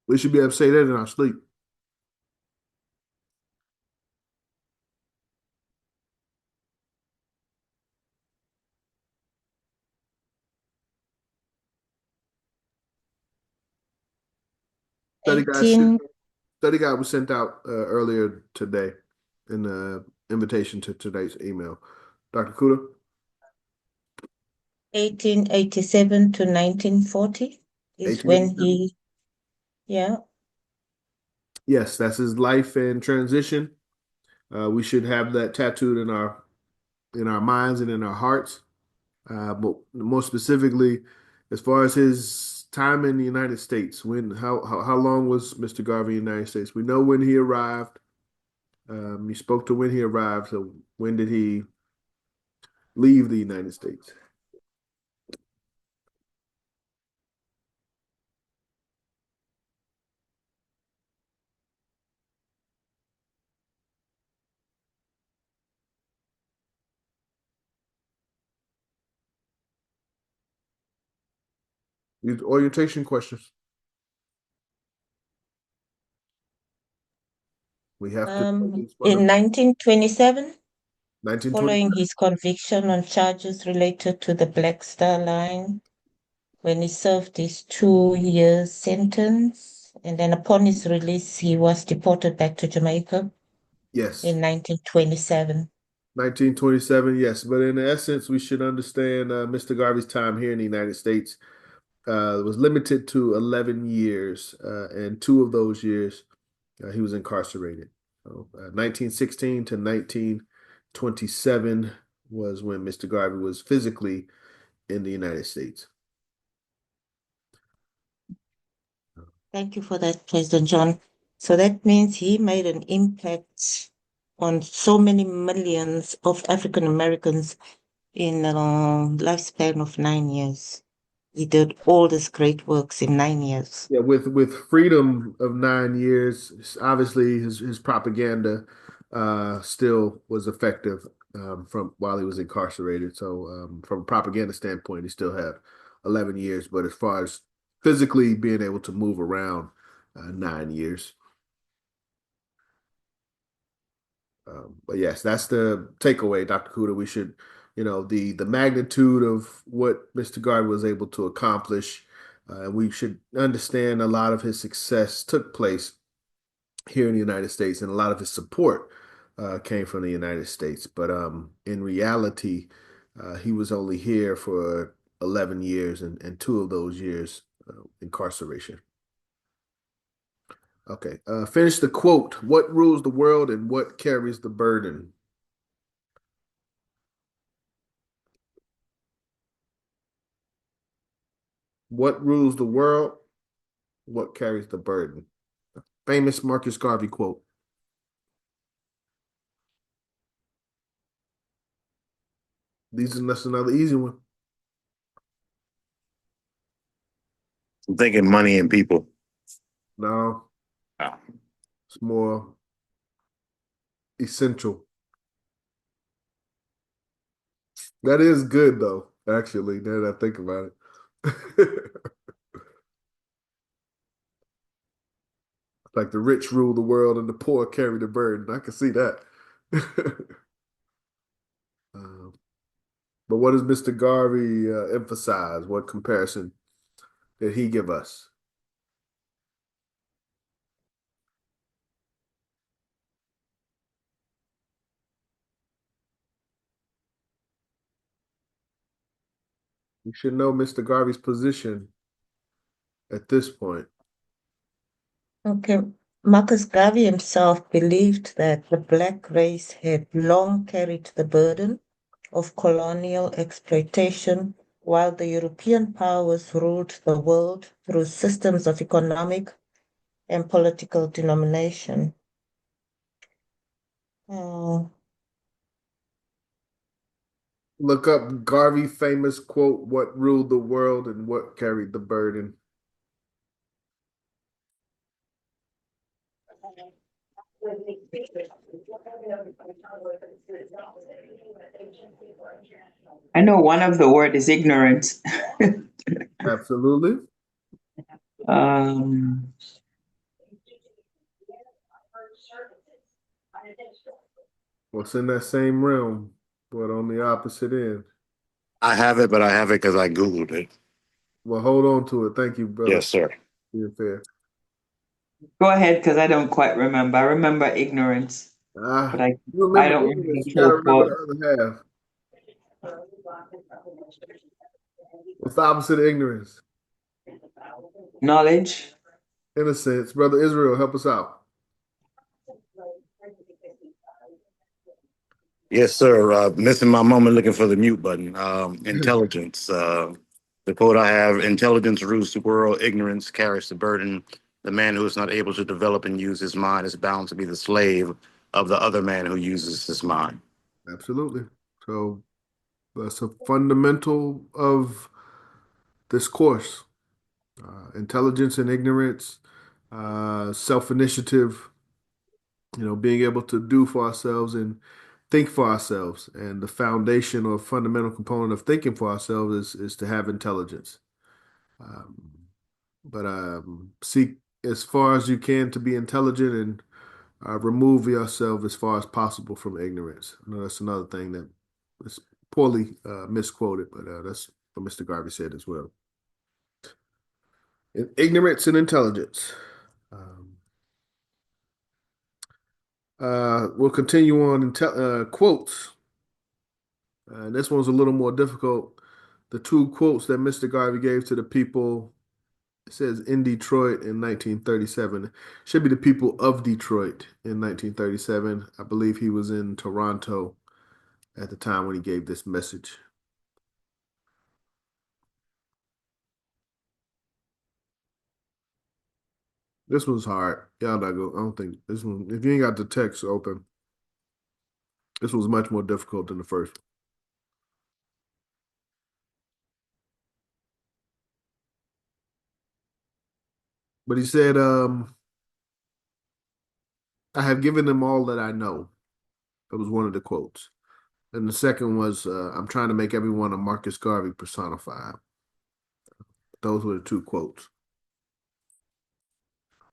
We should be able to say that in our sleep. Study guide was sent out earlier today in the invitation to today's email. Dr. Kuda? 1887 to 1940 is when he, yeah. Yes, that's his life and transition. We should have that tattooed in our minds and in our hearts. But more specifically, as far as his time in the United States, how long was Mr. Garvey in the United States? We know when he arrived. You spoke to when he arrived. So when did he leave the United States? These orientation questions. We have to in 1927, 1920. following his conviction on charges related to the Black Star Line, when he served his 2-year sentence, and then upon his release, he was deported back to Jamaica. Yes. In 1927. 1927, yes. But in essence, we should understand Mr. Garvey's time here in the United States was limited to 11 years, and 2 of those years he was incarcerated. So, 1916 to 1927 was when Mr. Garvey was physically in the United States. Thank you for that, President John. So that means he made an impact on so many millions of African Americans in a lifespan of 9 years. He did all these great works in 9 years. Yeah, with freedom of 9 years, obviously his propaganda still was effective from while he was incarcerated. So from a propaganda standpoint, he still had 11 years. But as far as physically being able to move around, 9 years. But yes, that's the takeaway, Dr. Kuda. We should, the magnitude of what Mr. Garvey was able to accomplish. We should understand a lot of his success took place here in the United States, and a lot of his support came from the United States. But in reality, he was only here for 11 years, and 2 of those years incarceration. Okay, finish the quote. What rules the world and what carries the burden? What rules the world? What carries the burden? Famous Marcus Garvey quote. That's another easy one. I'm thinking money and people. No, Oh. it's more essential. That is good though, actually, now that I think about it. Like the rich rule the world and the poor carry the burden. I can see that. Um, but what does Mr. Garvey emphasize? What comparison did he give us? You should know Mr. Garvey's position at this point. Okay. Marcus Garvey himself believed that the Black race had long carried the burden of colonial exploitation, while the European powers ruled the world through systems of economic and political domination. Look up Garvey famous quote, what ruled the world and what carried the burden. I know one of the word is ignorance. Absolutely. um, What's in that same realm, but on the opposite end. I have it, but I have it because I Googled it. Well, hold on to it. Thank you, brother. Yes, sir. Being fair. Go ahead, because I don't quite remember. I remember ignorance, but I You I remember don't remember ignorance, the you gotta full remember quote. the other half. What's the opposite of ignorance? Knowledge. Innocence. Brother Israel, help us out. Yes, sir. Missing my moment looking for the mute button. Intelligence. The quote I have: "Intelligence rules the world. Ignorance carries the burden. The man who is not able to develop and use his mind is bound to be the slave of the other man who uses his mind." Absolutely. So that's a fundamental of this course. Intelligence and ignorance, self-initiative, being able to do for ourselves and think for ourselves. And the foundation or fundamental component of thinking for ourselves is to have intelligence. Um, but seek as far as you can to be intelligent and remove yourself as far as possible from ignorance. I know that's another thing that is poorly misquoted, but that's what Mr. Garvey said as well. Ignorance and intelligence. Um, we'll continue on quotes. This one's a little more difficult. The two quotes that Mr. Garvey gave to the people, it says in Detroit in 1937. Should be the people of Detroit in 1937. I believe he was in Toronto at the time when he gave this message. This one's hard. Y'all not go. I don't think this one. If you ain't got the text open, This was much more difficult than the first. But he said, I have given them all that I know. That was one of the quotes. And the second was, I'm trying to make everyone a Marcus Garvey personified. Those were the two quotes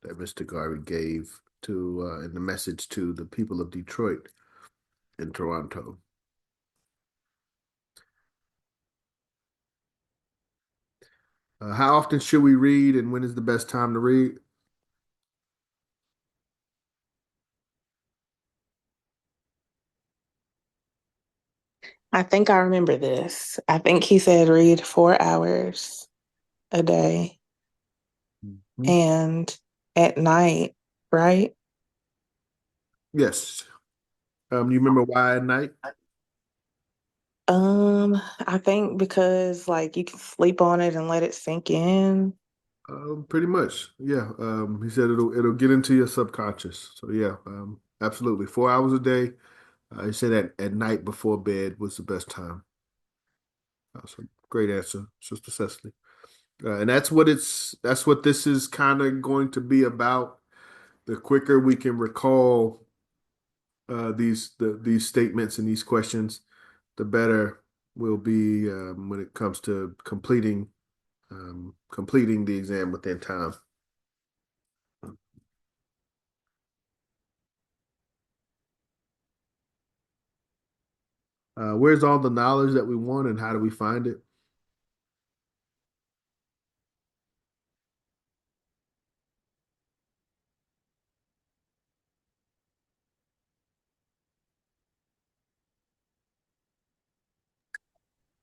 that Mr. Garvey gave to in the message to the people of Detroit and Toronto. How often should we read, and when is the best time to read? I think I remember this. I think he said read 4 hours a day Mhm. and at night, right? Yes. You remember why at night? I think because like you can sleep on it and let it sink in. Pretty much. Yeah. He said it'll get into your subconscious. So yeah, absolutely. 4 hours a day. He said at night before bed was the best time. That's a great answer, Sister Cecily. And that's what this is kind of going to be about. The quicker we can recall these statements and these questions, the better we'll be when it comes to completing the exam within time. Where's all the knowledge that we want, and how do we find it?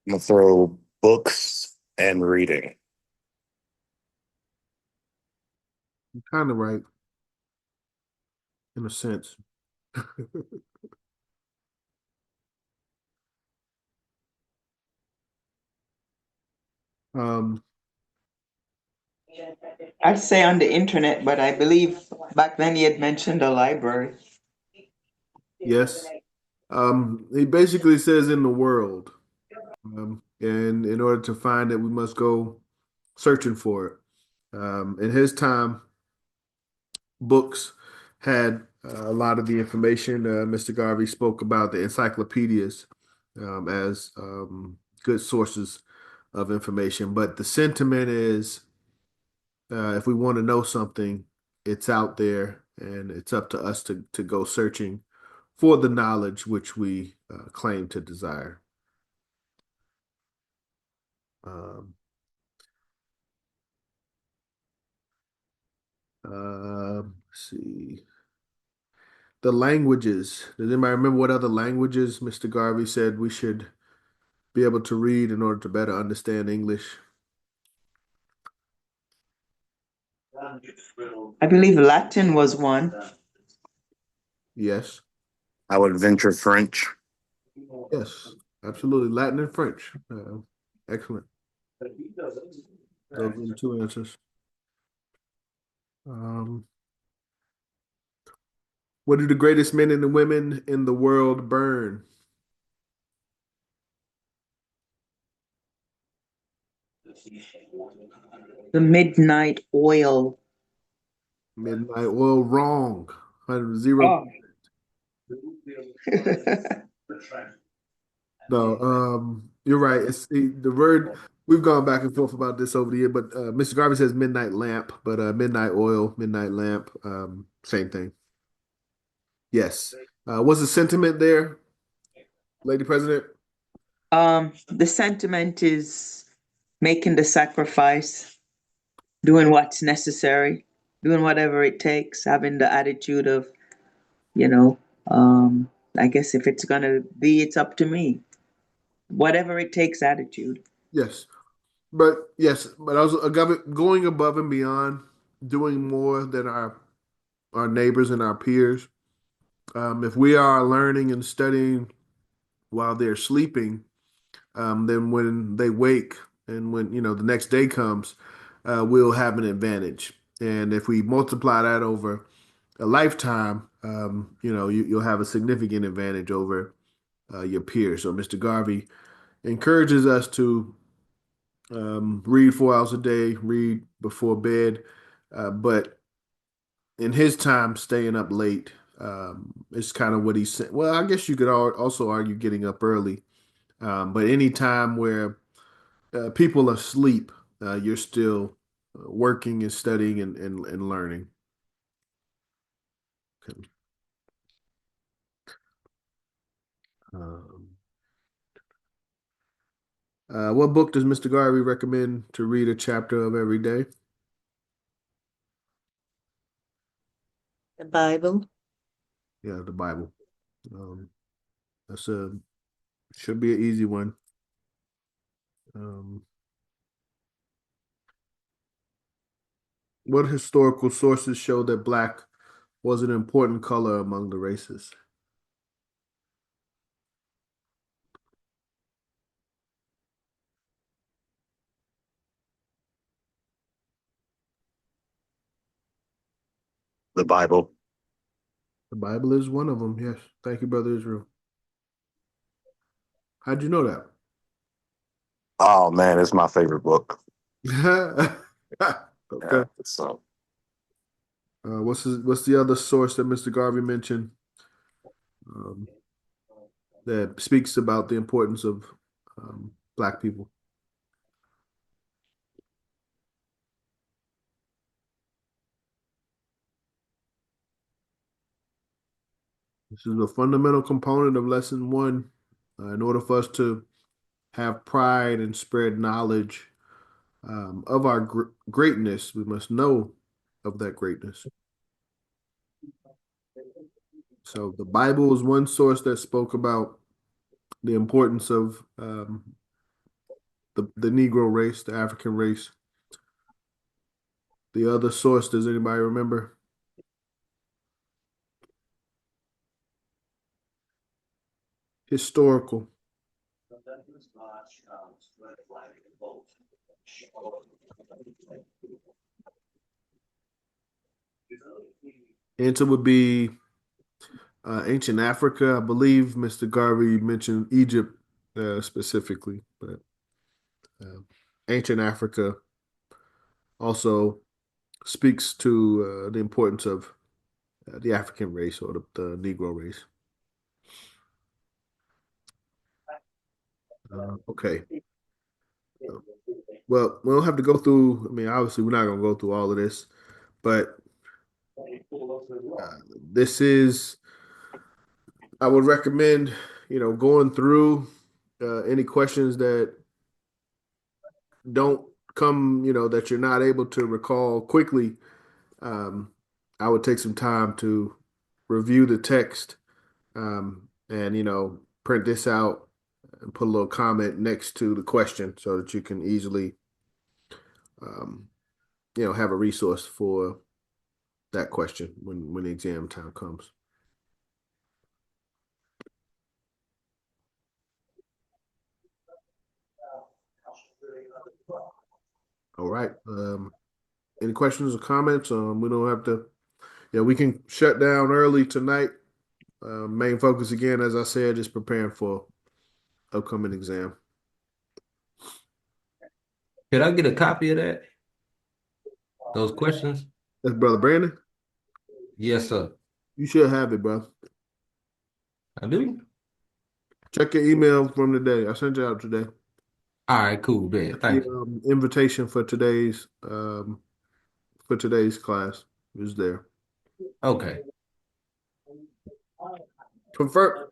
I'm gonna throw books and reading. You're kind of right, in a sense. Um, I'd say on the internet, but I believe back then he had mentioned a library. yes. He basically says in the world, and in order to find it, we must go searching for it. In his time, books had a lot of the information. Mr. Garvey spoke about the encyclopedias as good sources of information, but the sentiment is if we want to know something, it's out there, and it's up to us to go searching for the knowledge which we claim to desire. Um, let's see. The languages. Does anybody remember what other languages Mr. Garvey said we should be able to read in order to better understand English? I believe Latin was one. Yes. I would venture French. Yes. Absolutely. Latin and French. Excellent. Those are the two answers. Um, what do the greatest men and the women in the world burn? The midnight oil. Midnight oil, wrong. 0. Oh. No, you're right. It's the word. We've gone back and forth about this over the year, but Mr. Garvey says midnight lamp, but midnight oil, midnight lamp, same thing. Yes. What's the sentiment there, Lady President? The sentiment is making the sacrifice, doing what's necessary, doing whatever it takes, having the attitude of, you know, I guess if it's gonna be, it's up to me. Whatever it takes attitude. Yes, but I was going above and beyond, doing more than our neighbors and our peers. If we are learning and studying while they're sleeping, then when they wake and when the next day comes, we'll have an advantage. And if we multiply that over a lifetime, you'll have a significant advantage over your peers. So Mr. Garvey encourages us to read 4 hours a day, read before bed, but in his time, staying up late is kind of what he said. Well, I guess you could also argue getting up early, but any time where people are asleep, you're still working and studying and learning. Okay. Um, what book does Mr. Garvey recommend to read a chapter of every day? The Bible. Yeah, the Bible. That's a should be an easy one. Um, what historical sources show that black was an important color among the races? The Bible. The Bible is one of them. Yes. Thank you, Brother Israel. How'd you know that? Oh man, it's my favorite book. Okay. Yeah, so What's the other source that Mr. Garvey mentioned um, that speaks about the importance of black people? This is a fundamental component of lesson one. In order for us to have pride and spread knowledge of our greatness, we must know of that greatness. So the Bible is one source that spoke about the importance of the Negro race, the African race. The other source, does anybody remember? Historical. Answer would be ancient Africa. I believe Mr. Garvey mentioned Egypt specifically, but uh, ancient Africa also speaks to the importance of the African race or the Negro race. Okay. Well, we don't have to go through. I mean, obviously, we're not going to go through all of this, but this is. I would recommend, going through any questions that don't come, that you're not able to recall quickly. I would take some time to review the text and, print this out and put a little comment next to the question so that you can easily, um, have a resource for that question when the exam time comes. All right. Any questions or comments? We don't have to. Yeah, we can shut down early tonight. Main focus again, as I said, is preparing for upcoming exam. Could I get a copy of that? Those questions? That's Brother Brandon. Yes, sir. You should have it, bro. I do. Check your email from today. I sent it out today. All right, cool, man. Thank you. Invitation for today's class is there. Okay. Confirm.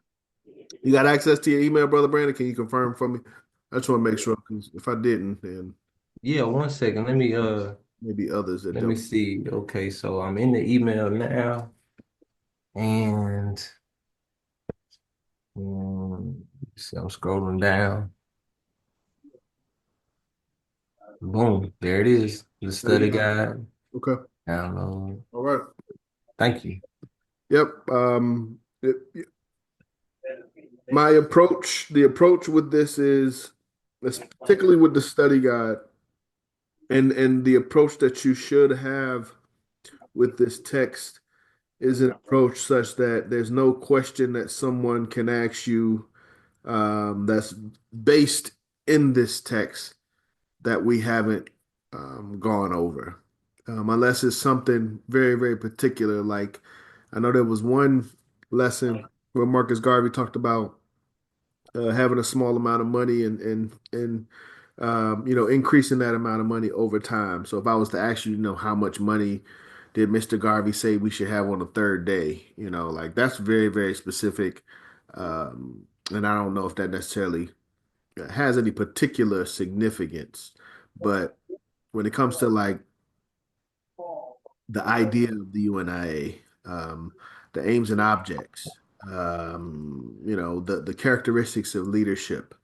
You got access to your email, Brother Brandon? Can you confirm for me? I just want to make sure, because if I didn't, then Yeah, 1 second. maybe others that Let me don't. see. Okay, so I'm in the email now, and so I'm scrolling down. Boom, there it is. The study guide. Okay. Download. All right. Thank you. Yep. My approach, the approach with this is, particularly with the study guide, and the approach that you should have with this text is an approach such that there's no question that someone can ask you that's based in this text that we haven't gone over, unless it's something very, very particular. Like I know there was one lesson where Marcus Garvey talked about having a small amount of money and increasing that amount of money over time. So if I was to ask you, how much money did Mr. Garvey say we should have on the third day? Like that's very, very specific. And I don't know if that necessarily has any particular significance, but when it comes to like the idea of the UNIA, the aims and objects, the characteristics of leadership,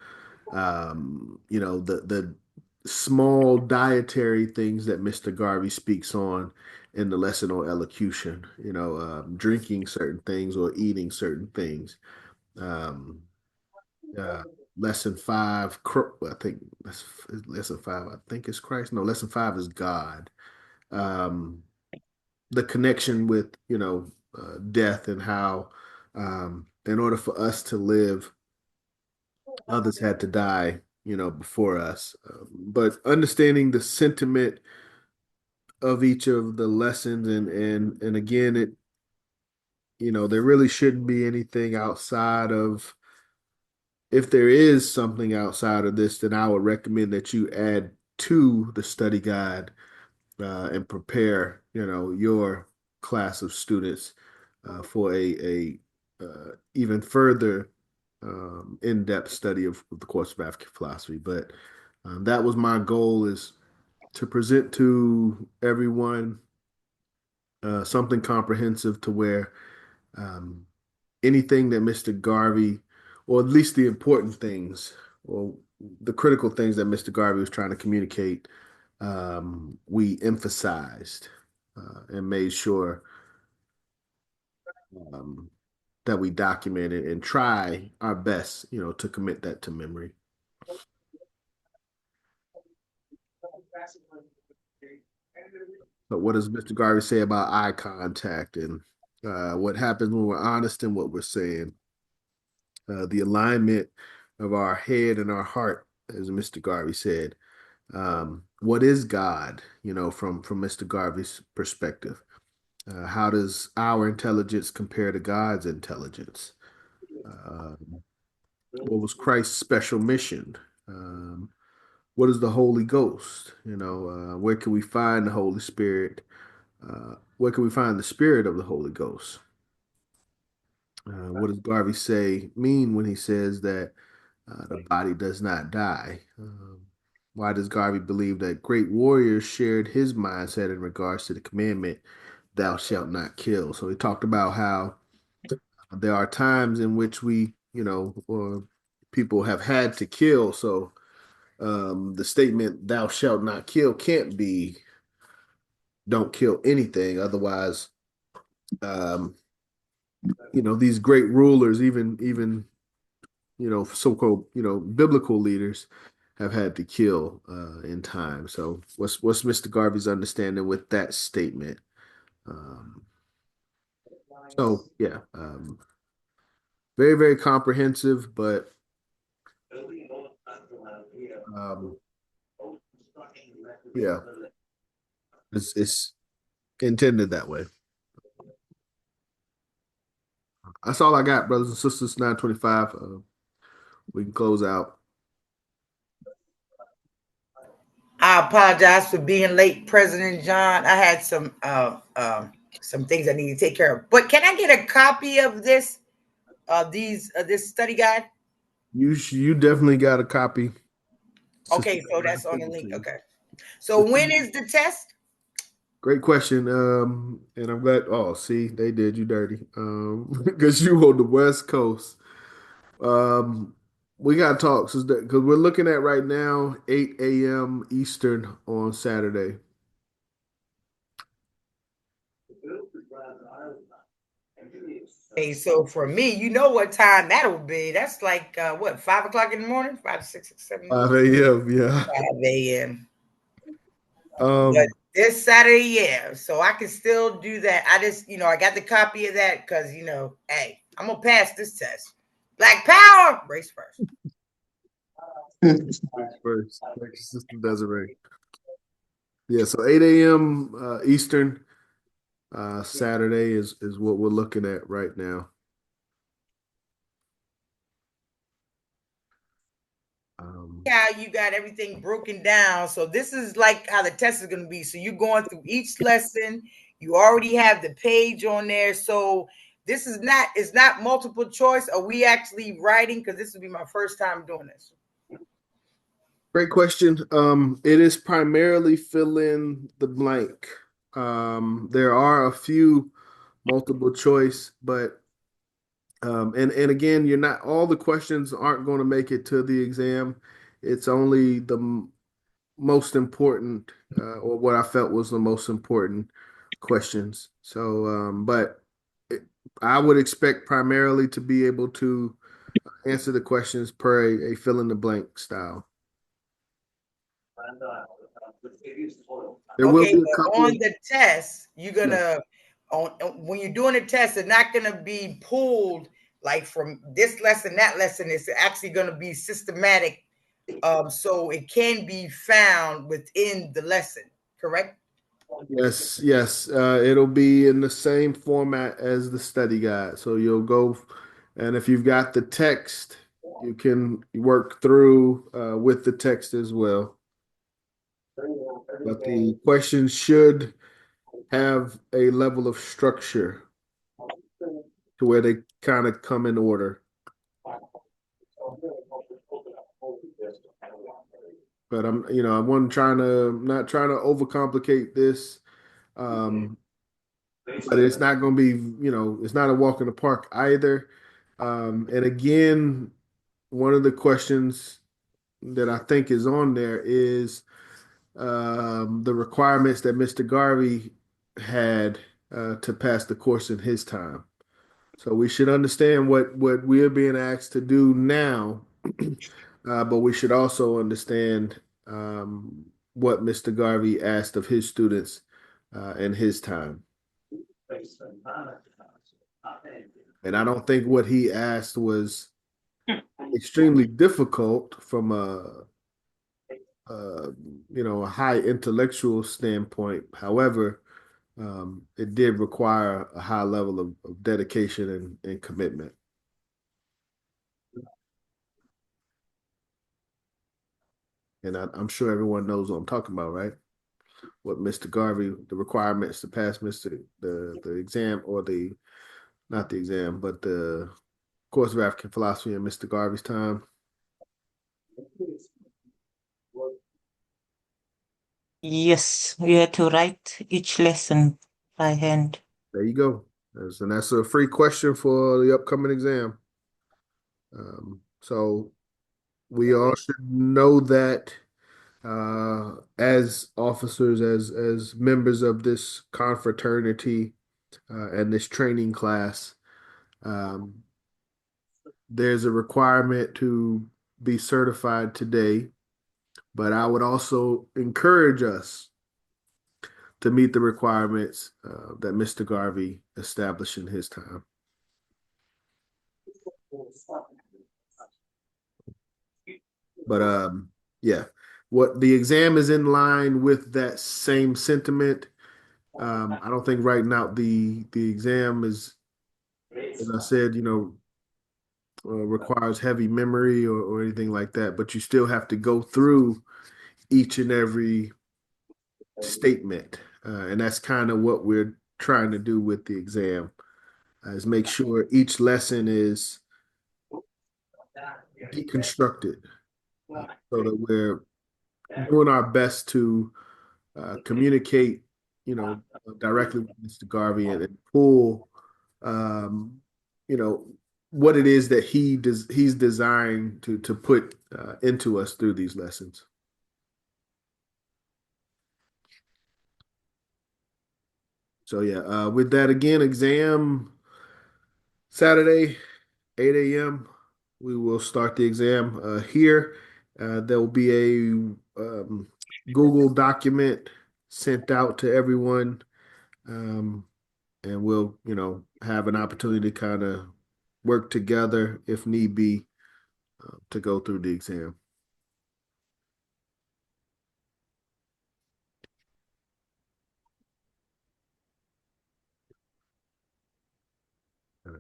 the small dietary things that Mr. Garvey speaks on in the lesson on elocution, drinking certain things or eating certain things. Um, uh, lesson five, I think that's lesson five. I think it's Christ. No, lesson five is God. Um, the connection with death and how in order for us to live, others had to die before us. But understanding the sentiment of each of the lessons and again it there really shouldn't be anything outside of, if there is something outside of this, then I would recommend that you add to the study guide and prepare, your class of students for a even further in-depth study of the course of African philosophy. But that was my goal, is to present to everyone something comprehensive to where um, anything that Mr. Garvey, or at least the important things, or the critical things that Mr. Garvey was trying to communicate, we emphasized and made sure um, that we documented and try our best, to commit that to memory. But what does Mr. Garvey say about eye contact and what happens when we're honest in what we're saying? The alignment of our head and our heart, as Mr. Garvey said. What is God, from Mr. Garvey's perspective? How does our intelligence compare to God's intelligence? What was Christ's special mission? What is the Holy Ghost? Where can we find the Holy Spirit? Where can we find the Spirit of the Holy Ghost? What does Garvey mean when he says that the body does not die? Why does Garvey believe that great warriors shared his mindset in regards to the commandment, thou shalt not kill? So he talked about how there are times in which we, or people have had to kill. So the statement, thou shalt not kill, can't be, don't kill anything. Otherwise, these great rulers, even so-called, biblical leaders have had to kill in time. So what's Mr. Garvey's understanding with that statement? So yeah, very, very comprehensive, but yeah, it's intended that way. That's all I got, brothers and sisters. 9:25. We can close out. I apologize for being late, President John. I had some things I need to take care of. But can I get a copy of this this study guide? You definitely got a copy. Okay, so that's on the link. Okay. So when is the test? Great question. And I'm glad. Oh, see, they did you dirty. Because you on the West Coast. We got talks because we're looking at right now 8 a.m. Eastern on Saturday. Okay, so for me, you know what time that will be. That's like what, 5 o'clock in the morning? 5, 6, 7, 5 a.m. Yeah. 5 a.m. Um, But this Saturday, yeah. So I can still do that. I just, I got the copy of that because, hey, I'm gonna pass this test. Black Power. Race first. First, thank you, Sister Desiree. Yeah, so 8 a.m. Eastern Saturday is what we're looking at right now. How you got everything broken down. So this is like how the test is going to be. So you're going through each lesson. You already have the page on there. So this is not, it's not multiple choice. Are we actually writing? Because this will be my first time doing this. Great question. It is primarily fill in the blank. There are a few multiple choice, but and again, you're not all the questions aren't going to make it to the exam. It's only the most important, or what I felt was the most important questions. So, but it, I would expect primarily to be able to answer the questions per a fill in the blank style. There will Okay, be a but couple on of, the test, you're gonna on when you're doing a test, it's not gonna be pulled like from this lesson, that lesson. It's actually gonna be systematic, so it can be found within the lesson. Correct? yes. It'll be in the same format as the study guide. So you'll go, and if you've got the text, you can work through with the text as well. But the questions should have a level of structure to where they kind of come in order. But I wasn't not trying to overcomplicate this. But it's not going to be, it's not a walk in the park either. And again, one of the questions that I think is on there is the requirements that Mr. Garvey had to pass the course in his time. So we should understand what we are being asked to do now, but we should also understand what Mr. Garvey asked of his students in his time. And I don't think what he asked was extremely difficult from a high intellectual standpoint. However, it did require a high level of dedication and commitment. And I'm sure everyone knows what I'm talking about, right? What Mr. Garvey, the requirements to pass the exam, or not the exam, but the course of African philosophy in Mr. Garvey's time. Yes, we had to write each lesson by hand. There you go. And that's a free question for the upcoming exam. So we all should know that as officers, as members of this confraternity and this training class, there's a requirement to be certified today. But I would also encourage us to meet the requirements that Mr. Garvey established in his time. But yeah, what the exam is in line with that same sentiment. I don't think right now the exam is, as I said, requires heavy memory or anything like that, but you still have to go through each and every statement. And that's kind of what we're trying to do with the exam, is make sure each lesson is deconstructed so that we're doing our best to communicate, directly with Mr. Garvey and pull, you know, what it is that he's designed to put into us through these lessons. So yeah, with that again, exam Saturday, 8 a.m. We will start the exam here. There will be a Google document sent out to everyone, and we'll, have an opportunity to kind of work together if need be to go through the exam.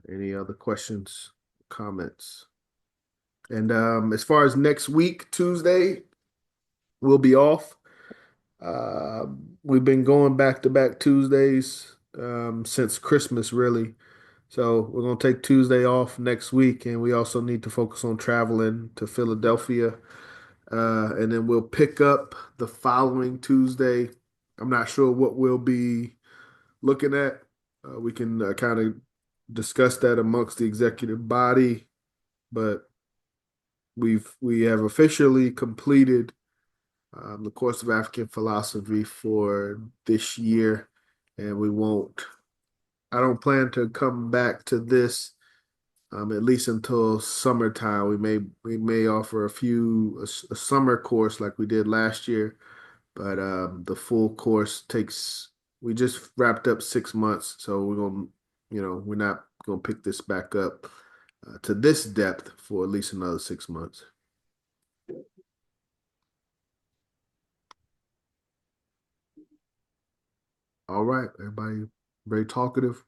Any other questions, comments? And as far as next week, Tuesday, we'll be off. We've been going back to back Tuesdays since Christmas, really. So we're gonna take Tuesday off next week, and we also need to focus on traveling to Philadelphia. And then we'll pick up the following Tuesday. I'm not sure what we'll be looking at. We can kind of discuss that amongst the executive body, but we have officially completed the course of African philosophy for this year, and we won't. I don't plan to come back to this at least until summertime. We may offer a summer course like we did last year, but the full course takes. We just wrapped up 6 months, so we're not gonna pick this back up to this depth for at least another 6 months. All right, everybody, very talkative.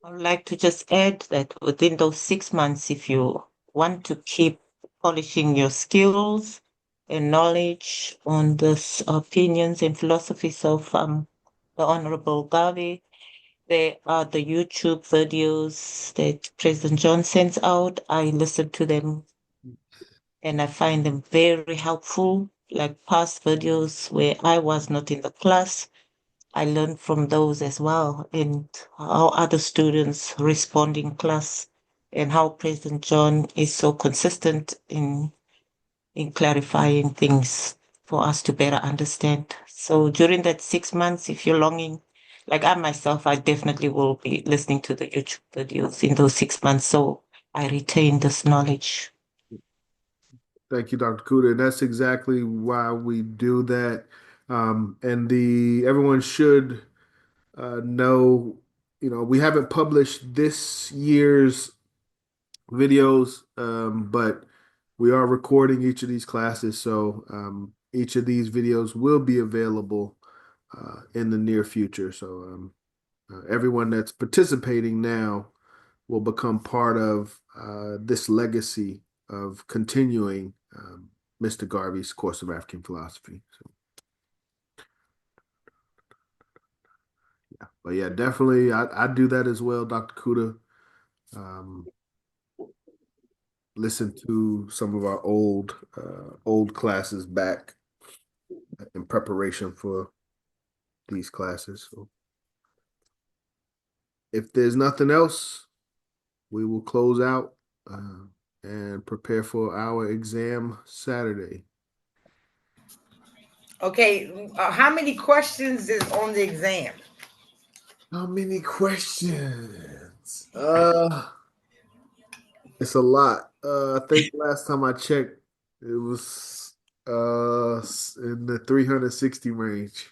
I would like to just add that within those 6 months, if you want to keep polishing your skills and knowledge on the opinions and philosophies of the Honorable Garvey, there are the YouTube videos that President John sends out. I listen to them and I find them very helpful, like past videos where I was not in the class. I learned from those as well, and how other students respond in class, and how President John is so consistent in clarifying things for us to better understand. So during that 6 months, if you're longing, like I myself, I definitely will be listening to the YouTube videos in those 6 months, so I retain this knowledge. Thank you, Dr. Kuda. And that's exactly why we do that. And everyone should know, we haven't published this year's videos, but we are recording each of these classes. So each of these videos will be available in the near future. So everyone that's participating now will become part of this legacy of continuing Mr. Garvey's course of African philosophy. So, yeah, but yeah, definitely, I do that as well, Dr. Kuda. Um, Listen to some of our old classes back in preparation for these classes. So, if there's nothing else, we will close out and prepare for our exam Saturday. Okay, how many questions is on the exam? How many questions? It's a lot. I think last time I checked, it was in the 360 range.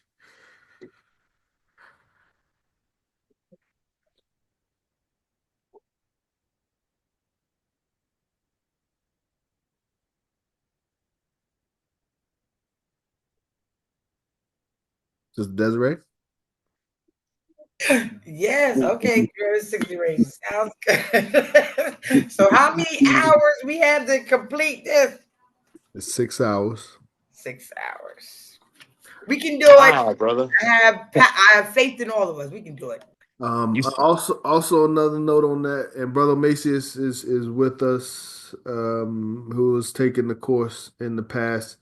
Just Desiree? Yes, okay, girl, 60 range. Sounds good. So how many hours we have to complete this? It's 6 hours. 6 hours. We can do it. Wow, brother. I have faith in all of us. We can do it. You Also another note on that, and Brother Macius is with us, who has taken the course in the past.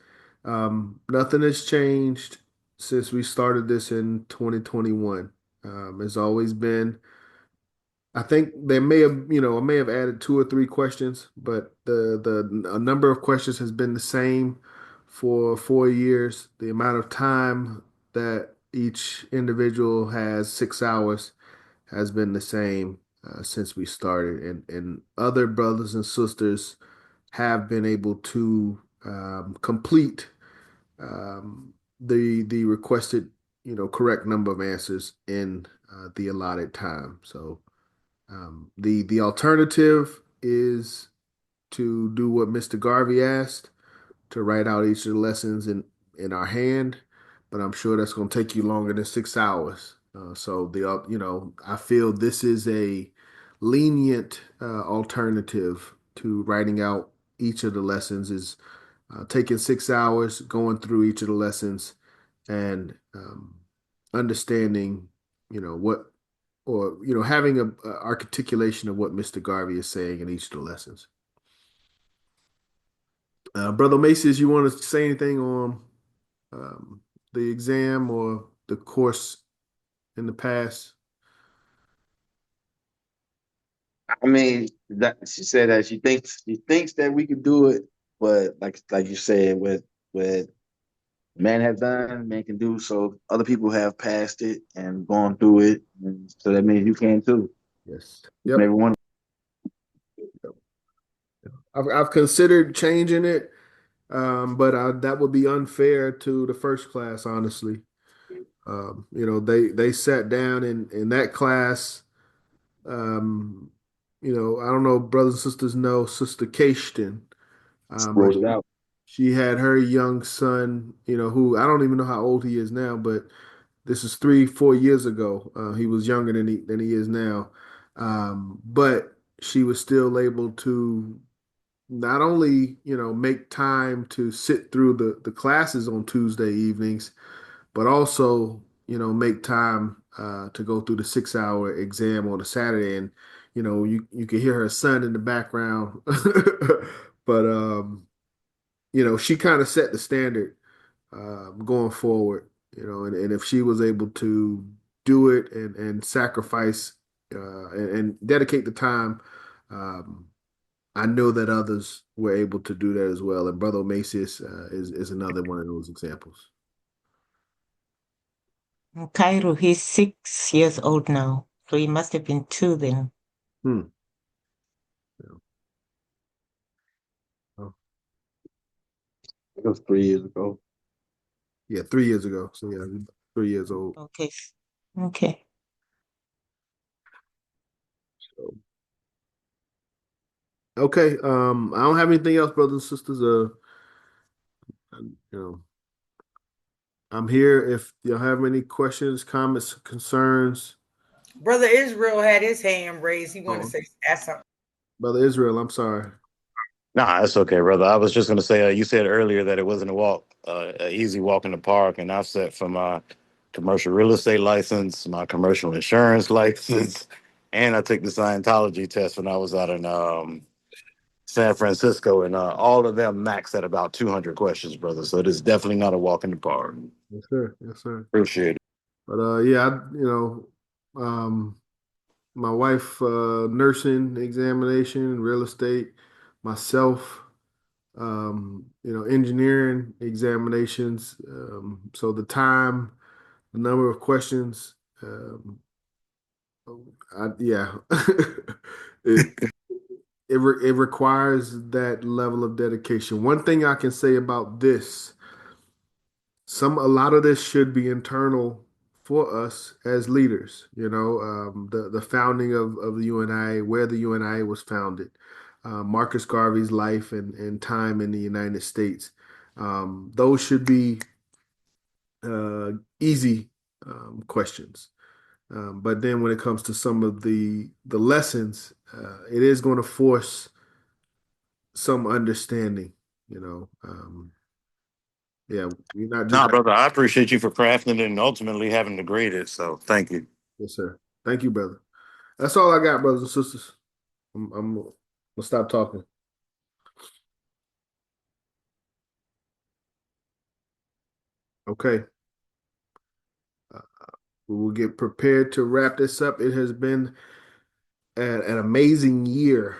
Nothing has changed since we started this in 2021. It's always been. I think they may have, I may have added 2 or 3 questions, but the a number of questions has been the same for 4 years. The amount of time that each individual has, 6 hours, has been the same since we started, and other brothers and sisters have been able to complete the requested, correct number of answers in the allotted time. So The alternative is to do what Mr. Garvey asked, to write out each of the lessons in our hand, but I'm sure that's going to take you longer than 6 hours. So I feel this is a lenient alternative to writing out each of the lessons is taking 6 hours, going through each of the lessons, and understanding, what, or having a articulation of what Mr. Garvey is saying in each of the lessons. Brother Macy's, you want to say anything on um, the exam or the course in the past? I mean, that she said that she thinks that we could do it, but like you said, what man has done, man can do. So other people have passed it and gone through it, and so that means you can too. Yes. Maybe Yep. one. I've considered changing it, but that would be unfair to the first class, honestly. They sat down in that class. Um, I don't know, brothers and sisters know Sister Kashton, but Wrote it out. she had her young son, who I don't even know how old he is now, but this is 3, 4 years ago. He was younger than he is now, but she was still able to not only make time to sit through the classes on Tuesday evenings, but also make time to go through the 6 hour exam on a Saturday. And you can hear her son in the background, but she kind of set the standard going forward. And if she was able to do it and sacrifice and dedicate the time. I know that others were able to do that as well, and Brother Macias is another one of those examples. Cairo, he's 6 years old now, so he must have been 2 then. Hmm. Yeah. Oh, It was 3 years ago. yeah, 3 years ago. So yeah, 3 years old. Okay. Okay. So okay. I don't have anything else, brothers and sisters. You know, I'm here if you have any questions, comments, concerns. Brother Israel had his hand raised. He wanted to Oh, say ask something. Brother Israel, I'm sorry. Nah, that's okay, brother. I was just gonna say, you said earlier that it wasn't a walk, an easy walk in the park, and I've set for my commercial real estate license, my commercial insurance license, and I took the Scientology test when I was out in San Francisco, and all of them max at about 200 questions, brother. So it is definitely not a walk in the park. Yes, sir. Yes, sir. Appreciate it. But yeah, my wife nursing examination, real estate, myself, engineering examinations. So the time, the number of questions, yeah, it it requires that level of dedication. One thing I can say about this, a lot of this should be internal for us as leaders. The founding of the UNIA, where the UNIA was founded, Marcus Garvey's life and time in the United States. Those should be easy questions. But then when it comes to some of the lessons, it is going to force some understanding. Yeah, we're not just. Nah, brother, I appreciate you for crafting it and ultimately having to grade it. So thank you. Yes, sir. Thank you, brother. That's all I got, brothers and sisters. I'm gonna stop talking. Okay. Uh, we will get prepared to wrap this up. It has been an amazing year.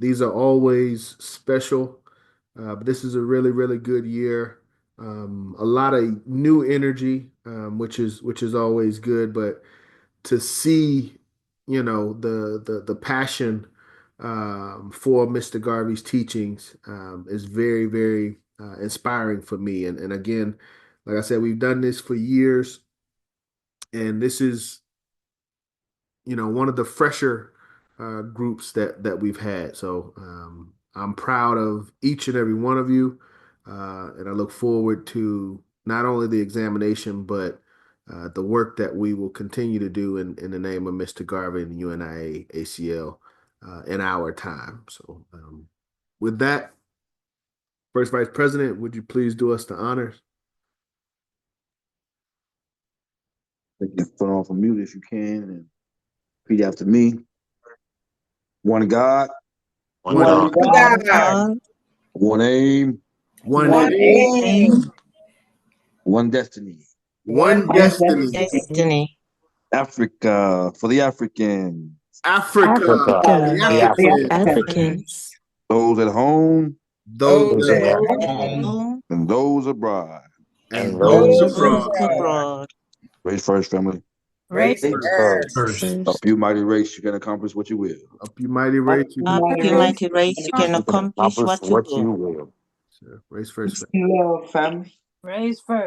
These are always special, but this is a really, really good year. A lot of new energy, which is always good. But to see, the passion for Mr. Garvey's teachings is very, very inspiring for me. And again, like I said, we've done this for years, and this is one of the fresher groups that we've had. So I'm proud of each and every one of you, and I look forward to not only the examination but the work that we will continue to do in the name of Mr. Garvey and UNIA-ACL in our time. So with that, First Vice President, would you please do us the honors? Take your foot off of mute if you can and repeat after me. One God, One One God, God, one aim, One one aim, one destiny. One one destiny. Destiny. Africa for the Africans. Africa for the Africa, the Africans. Africans, Those at home Those those at at home home, Home and those abroad. and and those those abroad. abroad. Race first, family. Raise race first. First. Up you mighty race, you can accomplish what you will. Up you mighty race, you Up, can you mighty race, you can You can accomplish accomplish what you what you will. will. race first. love, family. Raise first.